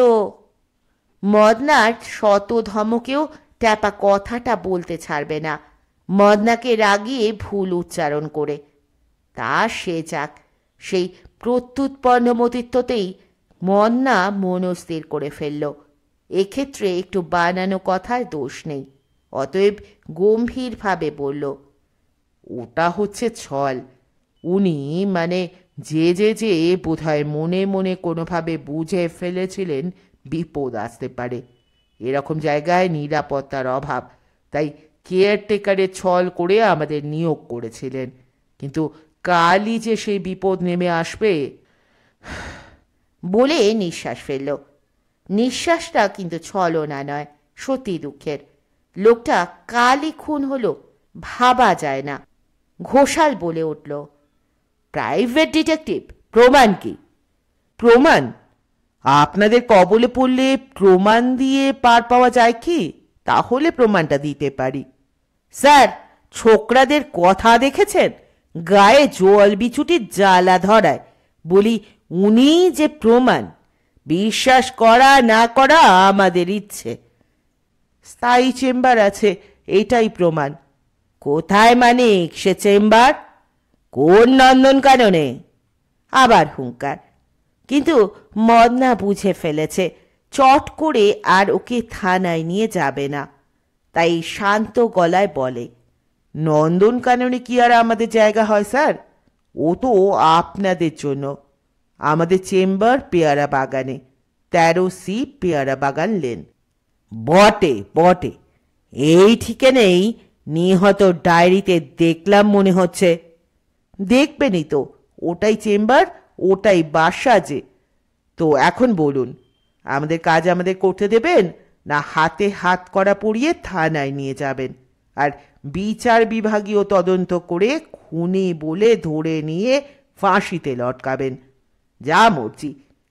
মদনার শত ধমকেও ট্যাপা কথাটা বলতে ছাড়বে না, মদনাকে রাগিয়ে ভুল উচ্চারণ করে। তা সে যাক, সেই প্রত্যুৎপন্ন মতিত্বতেই মদনা মনস্থির করে ফেলল, এক্ষেত্রে একটু বানানো কথার দোষ নেই। অতএব গম্ভীরভাবে বলল, ওটা হচ্ছে ছল। উনি মানে যে বোধহয় মনে মনে কোনোভাবে বুঝে ফেলেছিলেন বিপদ আসতে পারে, এরকম জায়গায় নিরাপত্তার অভাব, তাই কেয়ারটেকারের ছল করে আমাদের নিয়োগ করেছিলেন। কিন্তু কালই যে সেই বিপদ নেমে আসবে। বলে নিঃশ্বাস ফেলল। নিঃশ্বাসটা কিন্তু ছলনা নয়, সত্যি দুঃখের। লোকটা কালই খুন হলো, ভাবা যায় না। ঘোষাল বলে উঠল, প্রাইভেট ডিটেকটিভ, প্রমাণ কি? প্রমাণ? আপনাদের কবলে পড়লে প্রমাণ দিয়ে পার পাওয়া যায় কি? তাহলে প্রমাণটা দিতে পারি। স্যার, ছোকরাদের কথা দেখেছেন? গায়ে জল বিছুটির জ্বালা ধরায়। বলি উনি যে প্রমাণ, বিশ্বাস করা না করা আমাদের ইচ্ছে। স্থায়ী চেম্বার আছে, এটাই প্রমাণ। কোথায় মানিক সে চেম্বার? কোন নন্দনকাননে? আবার হুঙ্কার। কিন্তু মদনা বুঝে ফেলেছে চট করে আর ওকে থানায় নিয়ে যাবে না, তাই শান্ত গলায় বলে, নন্দনকাননে কি আর আমাদের জায়গা হয় স্যার? ও তো আপনাদের জন্য। আমাদের চেম্বার পেয়ারা বাগানে, 13C পেয়ারা বাগান লেন। বটে বটে, এই ঠিকানেই নিহত ডায়েরিতে দেখলাম মনে হচ্ছে। দেখবেনই তো, ওটাই চেম্বার, ওটাই বাসা যে। তো এখন বলুন, আমাদের কাজ আমাদের করতে দেবেন, না হাতে হাত করা পরিয়ে থানায় নিয়ে যাবেন আর বিচার বিভাগীয় তদন্ত করে খুনি বলে ধরে নিয়ে ফাঁসিতে লটকাবেন? যা মর্জি,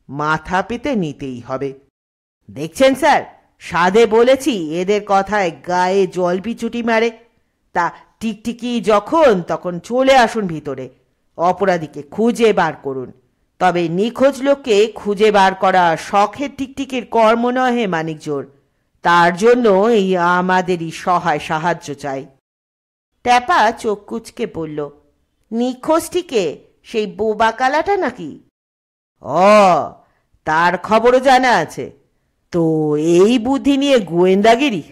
মাথা পেতে নিতেই হবে। দেখছেন স্যার, সাধে বলেছি এদের কথায় গায়ে জল পিছুটি মারে। তা টিকটিকি যখন তখন চলে আসুন ভিতরে, অপরাধীকে খুঁজে বার করুন। তবে নিখোঁজ লোককে খুঁজে বার করা শখের টিকটিকির কর্ম নহে মানিকজোর, তার জন্য এই আমাদেরই সহায় সাহায্য চাই। ট্যাপা চোখ কুচকে বলল, নিখোঁজটিকে সেই বোবা কালাটা নাকি? ও, তার খবরও জানা আছে। তো এই বুদ্ধি নিয়ে গোয়েন্দাগিরি?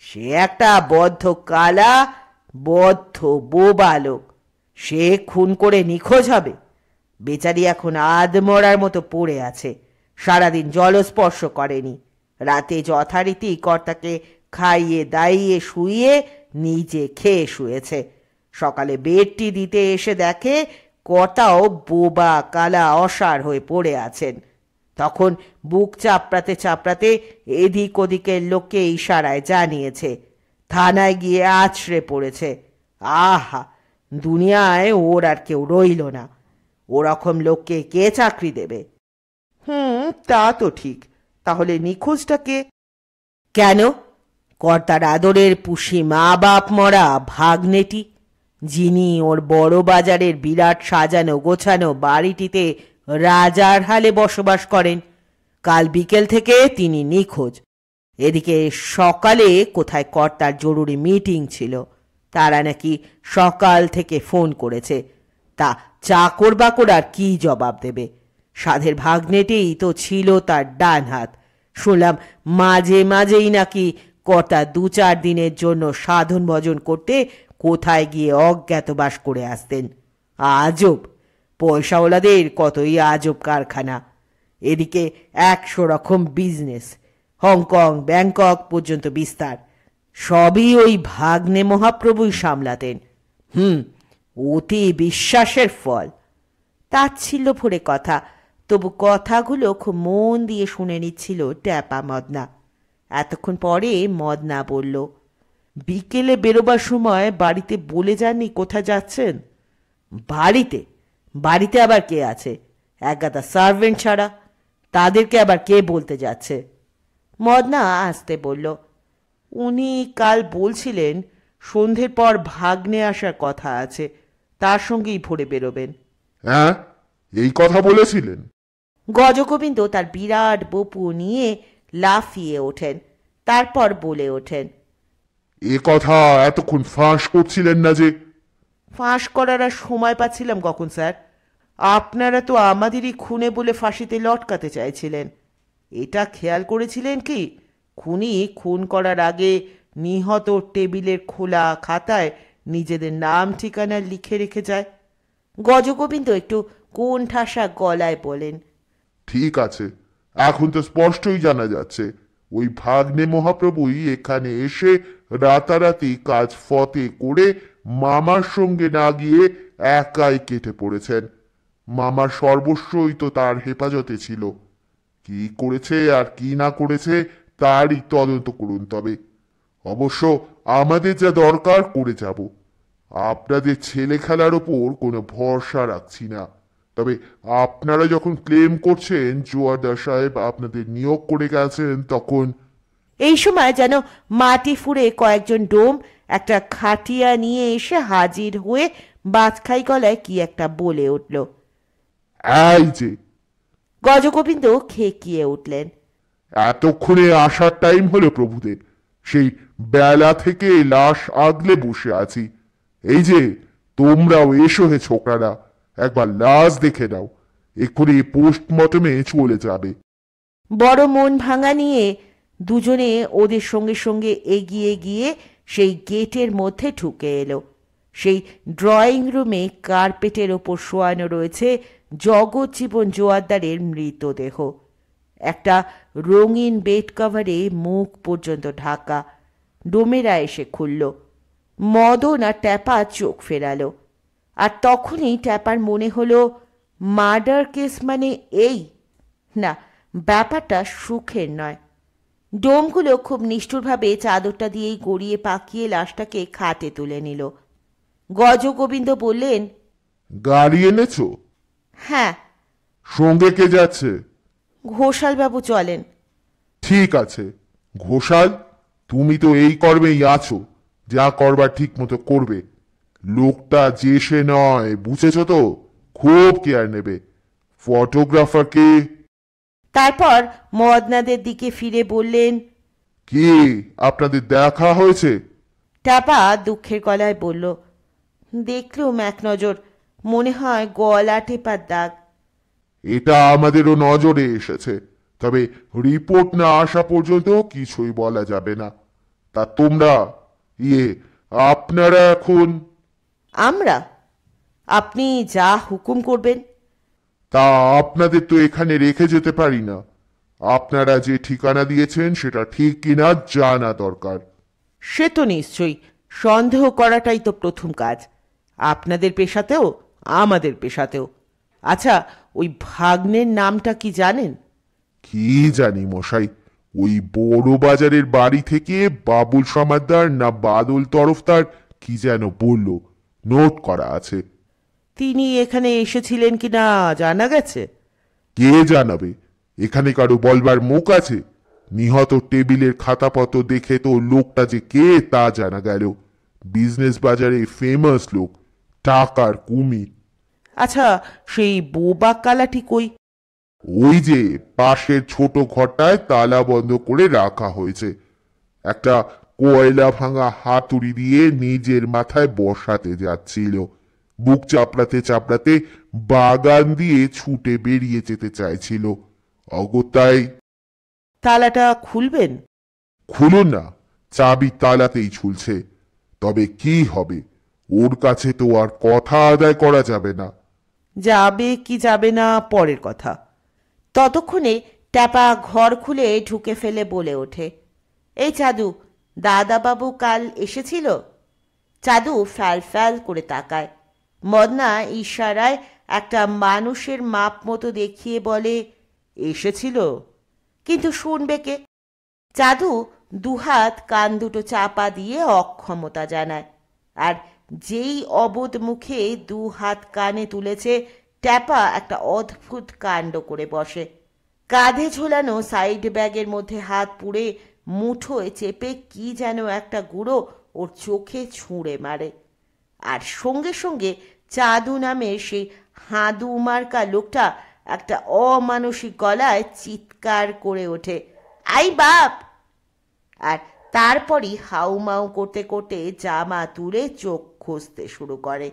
সে একটা বদ্ধ কালা, বদ্ধ বোবা লোক। সে খুন করে নিখোঁজ হবে? বেচারি এখন আধমরার মতো পড়ে আছে, সারাদিন জলস্পর্শ করেনি। রাতে যথারীতি কর্তাকে খাইয়ে দাইয়ে শুইয়ে নিজে খেয়ে শুয়েছে। সকালে বেডটি দিতে এসে দেখে কর্তাও বোবা কালা অসাড় হয়ে পড়ে আছেন। তখন বুক চাপড়াতে চাপড়াতে এদিক ওদিকের লোককে ইশারায় জানিয়েছে। থানায় গিয়ে আছড়ে পড়েছে। আহা, দুনিয়ায় ওর আর কেউ রইল না। ওরকম লোককে কে চাকরি দেবে? তা তো ঠিক। তাহলে নিখোঁজটাকে? কেন, কর্তার আদরের পুষি মা বাপ মরা ভাগ্নেটি, যিনি ওর বড় বাজারের বিরাট সাজানো গোছানো বাড়িটিতে রাজার হালে বসবাস করেন। কাল বিকেল থেকে তিনি নিখোঁজ। এদিকে সকালে কোথায় কর্তার জরুরি মিটিং ছিল, তারা নাকি সকাল থেকে ফোন করেছে। তা চাকর বাকর আর কি জবাব দেবে? সাধের ভাগ্নেটেই তো ছিল তার ডান হাত। শুনলাম মাঝে মাঝেই নাকি কর্তা 2-4 দিনের জন্য সাধন ভজন করতে কোথায় গিয়ে অজ্ঞাতবাস করে আসতেন। আজব, পয়সাওয়ালাদের কতই আজব কারখানা। এদিকে 100 রকম বিজনেস, হংকং ব্যাংকক পর্যন্ত বিস্তার, সবই ওই ভাগ্নে মহাপ্রভুই সামলাতেন। অতি বিশ্বাসের ফল। তাচ্ছিল্য ভরে কথা, তবু কথাগুলো খুব মন দিয়ে শুনে নিচ্ছিল ট্যাপা মদনা। এতক্ষণ পরে মদনা বলল, বিকেলে বেরোবার সময় বাড়িতে বলে যাননি কোথায় যাচ্ছেন? বাড়িতে? বাড়িতে আবার কে আছে? একগাদা সার্ভেন্ট ছাড়া। তাদেরকে আবার কে বলতে যাচ্ছে? মদনা আসতে বলল, উনি কাল বলছিলেন সন্ধ্যের পর ভাগ্নে আসার কথা আছে, তার সঙ্গেই ভোরে বেরোবেন। হ্যাঁ, এই কথা বলেছিলেন? গজগোবিন্দ তার বিরাট বপু নিয়ে লাফিয়ে ওঠেন, তারপর বলে ওঠেন, এ কথা এতক্ষণ ফাঁস করছিলেন না যে? ফাঁস করার আর সময় পাচ্ছিলাম কখন স্যার? আপনারা তো আমাদেরই খুনে বলে ফাঁসিতে লটকাতে চাইছিলেন। এটা খেয়াল করেছিলেন কি খুনি খুন করার আগে নিহত টেবিলের খোলা খাতায় নিজেদের নাম ঠিকানা লিখে রেখে যায়? গজগোবিন্দ একটু কোণঠাসা গলায় বলেন, ঠিক আছে, এখন তো স্পষ্টই জানা যাচ্ছে ওই ভাগ্নে মহাপ্রভুই এখানে এসে রাতারাতি কাজ ফতে করে মামার সঙ্গে না গিয়ে একাই কেটে পড়েছেন। মামার সর্বস্বই তো তার হেফাজতে ছিল। কি করেছে আর কি না করেছে তারই তদন্ত করুন। তবে অবশ্য আমাদের যা দরকার করে যাব। আপনাদের ছেলে খেলার ওপর কোনো ভরসা রাখছি না। তবে আপনারা যখন ক্লেম করছেন জোয়ারদার সাহেব আপনাদের নিয়োগ করে গেছেন, তখন এই সময় যেন মাটি ফুঁড়ে কয়েকজন ডোম একটা খাটিয়া নিয়ে এসে হাজির হয়ে বাজখাই গলায় কি একটা বলে উঠল। এই যে! গজগোবিন্দ খেকিয়ে উঠলেন। এতক্ষণে আসার টাইম হলো প্রভুদের, সেই বেলা থেকে লাশ আগলে বসে আছি। এই যে তোমরাও এসো হে ছোকরারা, একবার লাশ দেখে নাও, এক্ষুনি পোস্টমর্টমে চলে যাবে। বড় মন ভাঙা নিয়ে দুজনে ওদের সঙ্গে সঙ্গে এগিয়ে গিয়ে সেই গেটের মধ্যে ঢুকে এলো। সেই ড্রয়িং রুমে কার্পেটের ওপর শোয়ানো রয়েছে জগৎজীবন জোয়ারদারের মৃতদেহ। একটা রঙিন বেড কভারে মুখ পর্যন্ত ঢাকা। ডোমেরা এসে খুলল। মদন আর ট্যাপা চোখ ফেরালো। আর তখনই ট্যাপার মনে হলো মার্ডার কেস মানে এই না, ব্যাপারটা সুখের নয়। ডোমগুলো খুব নিষ্ঠুরভাবে চাদরটা দিয়েই গড়িয়ে পাকিয়ে লাশটাকে খাটে তুলে নিল। গজগোবিন্দ বললেন, গাড়ি এনেছো? হ্যাঁ। সঙ্গে কে যাচ্ছে? ঘোষালবাবু চলেন। ঠিক আছে ঘোষাল, তুমি তো এই কর্মেই আছো, যা করবার ঠিক মতো করবে। লোকটা যে সে নয়, বুঝেছ তো? খুব কেয়ার নেবে। ফটোগ্রাফারকে। তারপর মদনাদের দিকে ফিরে বললেন, কি আপনাদের দেখা হয়েছে? ট্যাপা দুঃখের গলায় বলল, দেখলুম এক নজর, মনে হয় গলা টেপার দাগ। এটা আমাদেরও নজরে এসেছে, তবে রিপোর্ট না আসা পর্যন্ত কিছুই বলা যাবে না। তা তোমরা আপনারা এখন? আমরা? আপনি যা হুকুম করবেন। তা আপনাদের তো এখানে রেখে যেতে পারি না। আপনারা যে ঠিকানা দিয়েছেন সেটা ঠিক কিনা জানা দরকার। সে তো নিশ্চয়ই, সন্দেহ করাটাই তো প্রথম কাজ, আপনাদের পেশাতেও আমাদের পেশাতেও। আচ্ছা, ওই ভাগ্নের নামটা কি জানেন? কি জানি মশাই, ওই বড় বাজারের বাড়ি থেকে বাবুল সমাদ্দার না বাদল তরফদার কি যেন বলল, নোট করা আছে। তিনি এখানে এসেছিলেন কিনা জানা গেছে? কে জানাবে, এখানে কারো বলবার মুখ আছে? নিহত টেবিলের খাতাপত্র দেখে তো লোকটা যে কে তা জানা গেল। বিজনেস বাজারে ফেমাস লোক, টাকার কুমির। আচ্ছা, সেই বোবা কালাটি কই? ওই যে পাশের ছোট ঘরটায় তালা বন্ধ করে রাখা হয়েছে। একটা কয়লা ভাঙা হাতুড়ি দিয়ে নিজের মাথায় বসাতে যাচ্ছিল। বুক চাপড়াতে চাপড়াতে বাগান দিয়ে ছুটে বেরিয়ে যেতে চাইছিল। অগত্যাই। তালাটা খুলবেন? খুলুন না, চাবি তালাতেই ঝুলছে। তবে কি হবে, ওর কাছে তো আর কথা আদায় করা যাবে না। যাবে কি যাবে না পরের কথা। ততক্ষণে ট্যাপা ঘর খুলে ঢুকে ফেলে বলে ওঠে, এই চাদু, দাদাবাবু কাল এসেছিল? চাদু ফ্যাল ফ্যাল করে তাকায়। মদনা ইশারায় একটা মানুষের মাপ মতো দেখিয়ে বলে, এসেছিল, কিন্তু শুনবে কে? চাদু দুহাত কান দুটো চাপা দিয়ে অক্ষমতা জানায়। আর যেই অবোধ মুখে দু হাত কানে তুলেছে, ট্যাপা একটা অদ্ভুত কাণ্ড করে বসে। কাঁধে ঝোলানো সাইড ব্যাগের মধ্যে হাত পুড়ে মুঠোয় চেপে কি যেন একটা গুঁড়ো ওর চোখে ছুঁড়ে মারে। আর সঙ্গে সঙ্গে চাদু নামের সেই হাঁদু মার্কা লোকটা একটা অমানসিক গলায় চিৎকার করে ওঠে, আই বাপ! আর তারপরই হাউমাউ করতে করতে জামা তুলে চোখ খুঁজতে শুরু করে।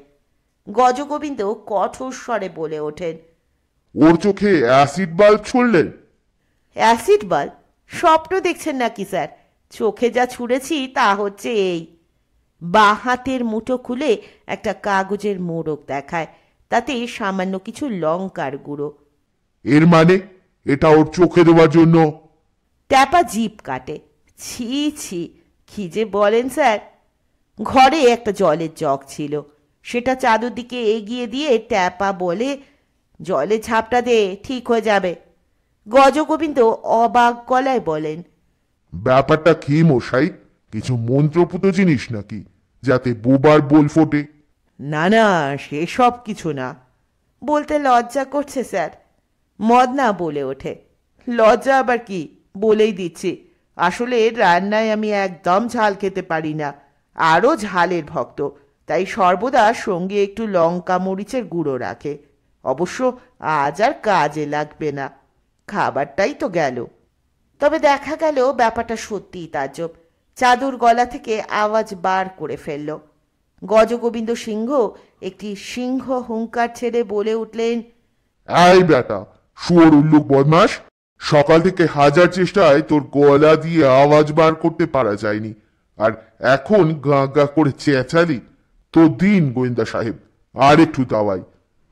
গজগোবিন্দ কঠোর স্বরে বলে ওঠেন, ওর চোখে অ্যাসিড বাল্ব ছুড়লেন? Acid bulb? স্বপ্ন দেখছেন নাকি স্যার? চোখে যা ছুঁড়েছি তা হচ্ছে এই। বাঁ হাতের মুঠো খুলে একটা কাগজের মোড়ক দেখায়, তাতে সামান্য কিছু লঙ্কার গুঁড়ো। এর মানে এটা ওর চোখে দেওয়ার জন্য? ট্যাপা জিভ কাটে, ছি ছি, কি যে বলেন স্যার। ঘরে একটা জলের জগ ছিল, সেটা চাদুর দিকে এগিয়ে দিয়ে ট্যাপা বলে, জলে ঝাপটা দে, ঠিক হয়ে যাবে। গজগোবিন্দ অবাক গলায় বলেন, ব্যাপারটা কি মশাই, কিছু মন্ত্রপুত জিনিস নাকি, যাতে বোবার বোল ফোটে? না না, সেসব কিছু না। বলতে লজ্জা করছে স্যার। মদনা বলে ওঠে, লজ্জা আবার কি, বলেই দিচ্ছি। আসলে রান্নায় আমি একদম ঝাল খেতে পারি না, আরও ঝালের ভক্ত, তাই সর্বদা সঙ্গে একটু লঙ্কা মরিচের গুঁড়ো রাখে। অবশ্য আজ আর কাজে লাগবে না। খাবারটাই তো গেল। তবে দেখা গেল ব্যাপারটা সত্যিই তাজ্জব। চাদুর গলা থেকে আওয়াজ বার করে ফেলল। গজগোবিন্দ সিংহ একটি সিংহ হুঙ্কার ছেড়ে বলে উঠলেন, এই বেটা, শুয়োর উল্লুক বদমাস, সকাল থেকে হাজার চেষ্টায় তোর গলা দিয়ে আওয়াজ বার করতে পারা যায়নি, আর এখন গা গা করে চেঁচালি। তোর দিন গোয়েন্দা সাহেব, আর একটু দাওয়াই,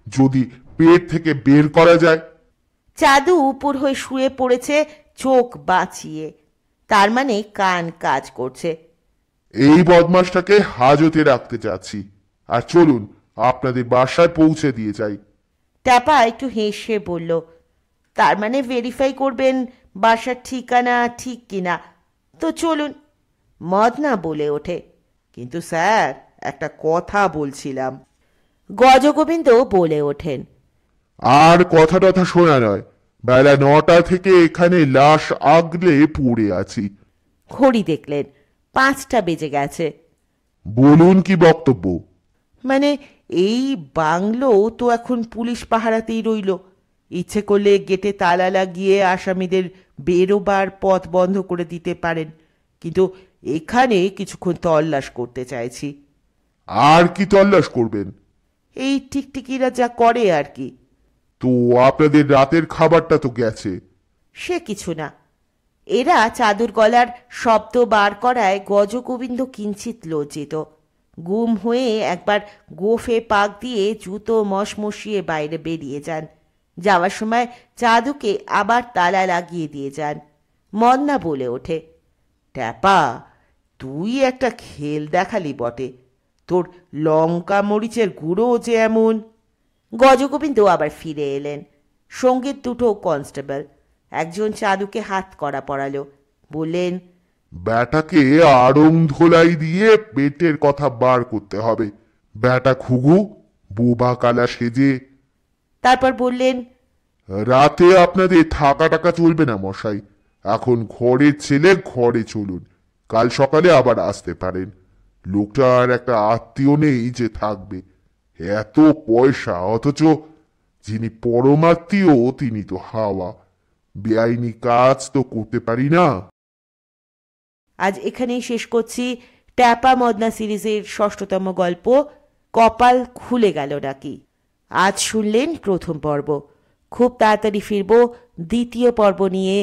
যদি পেট থেকে বের করা যায়। চাদু উপর হয়ে শুয়ে পড়েছে চোখ বাঁচিয়ে, তার মানে কান কাজ করছে। এই বদমাসটাকে হাজতে রাখতে চাচ্ছি, আর চলুন আপনাদের বাসায় পৌঁছে দিয়ে যাই। ট্যাপা একটু হেসে বলল, তার মানে ভেরিফাই করবেন বাসার ঠিকানা ঠিক কিনা? তো চলুন। মদনা বলে ওঠে, কিন্তু স্যার, একটা কথা বলছিলাম। গজগোবিন্দ বলে ওঠেন, আর কথা টথা শোনা নয়, বেলা 9টা থেকে এখানে লাশ আগলে পড়ে আছি। ঘড়ি দেখলেন 5টা বেজে গেছে। বলুন কি বক্তব্য? মানে এই বাংলো তো এখন পুলিশ পাহারাতেই রইল। ইচ্ছে করলে গেটে তালা লাগিয়ে আসামিদের বেরোবার পথ বন্ধ করে দিতে পারেন, কিন্তু এখানে কিছুক্ষণ তল্লাশ করতে চাইছি। আর কি তল্লাশ করবেন? এই টিকটিকিরা যা করে আর কি। তো আপনাদের রাতের খাবারটা তো গেছে। সে কিছু না। এরা চাদুর গলার শব্দ বার করায় গজগোবিন্দ কিঞ্চিত লজ্জিত। গুম হয়ে একবার গোফে পাক দিয়ে জুতো মশমশিয়ে বাইরে বেরিয়ে যান। যাওয়ার সময় চাদুকে আবার তালা লাগিয়ে দিয়ে যান। মদনা বলে ওঠে, ট্যাপা, তুই একটা খেল দেখালি বটে। তোর লঙ্কা মরিচের গুঁড়ো যে এমন। গজগোবিন্দ আবার ফিরে এলেন। সঙ্গীত দুটো কনস্টেবল। একজন চাদুকে হাত করা পড়ালো, বললেন, ব্যাটাকে আড়ং ধোলাই দিয়ে পেটের কথা বার করতে হবে। ব্যাটা খুগু বোবা কালা সেজে। তারপর বললেন, রাতে আপনাদের থাকা টাকা চলবে না মশাই। এখন ঘরের ছেলে ঘরে চলুন, কাল সকালে আবার আসতে পারেন। লোকটার একটা আত্মীয় নেই যে থাকবে। এত পয়সা, অথচ যিনি পরমাত্মীয় তিনি তো হাওয়া। বেআইনি কাজ তো করতে পারি না। আজ এখানেই শেষ করছি ট্যাপা মদনা সিরিজের 6তম গল্প, কপাল খুলে গেল নাকি। আজ শুনলেন প্রথম পর্ব। খুব তাড়াতাড়ি ফিরব 2য় পর্ব নিয়ে।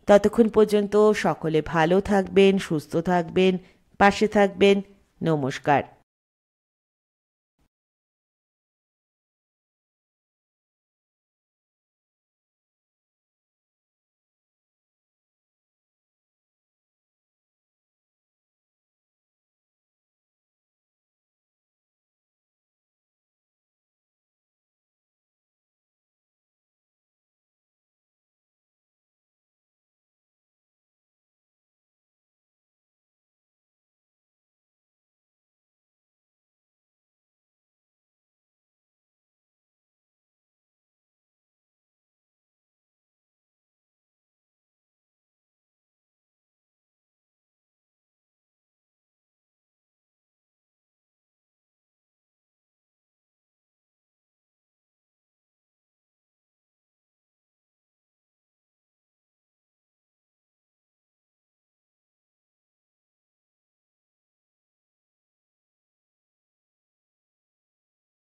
ততক্ষণ পর্যন্ত সকলে ভালো থাকবেন, সুস্থ থাকবেন, পাশে থাকবেন। নমস্কার।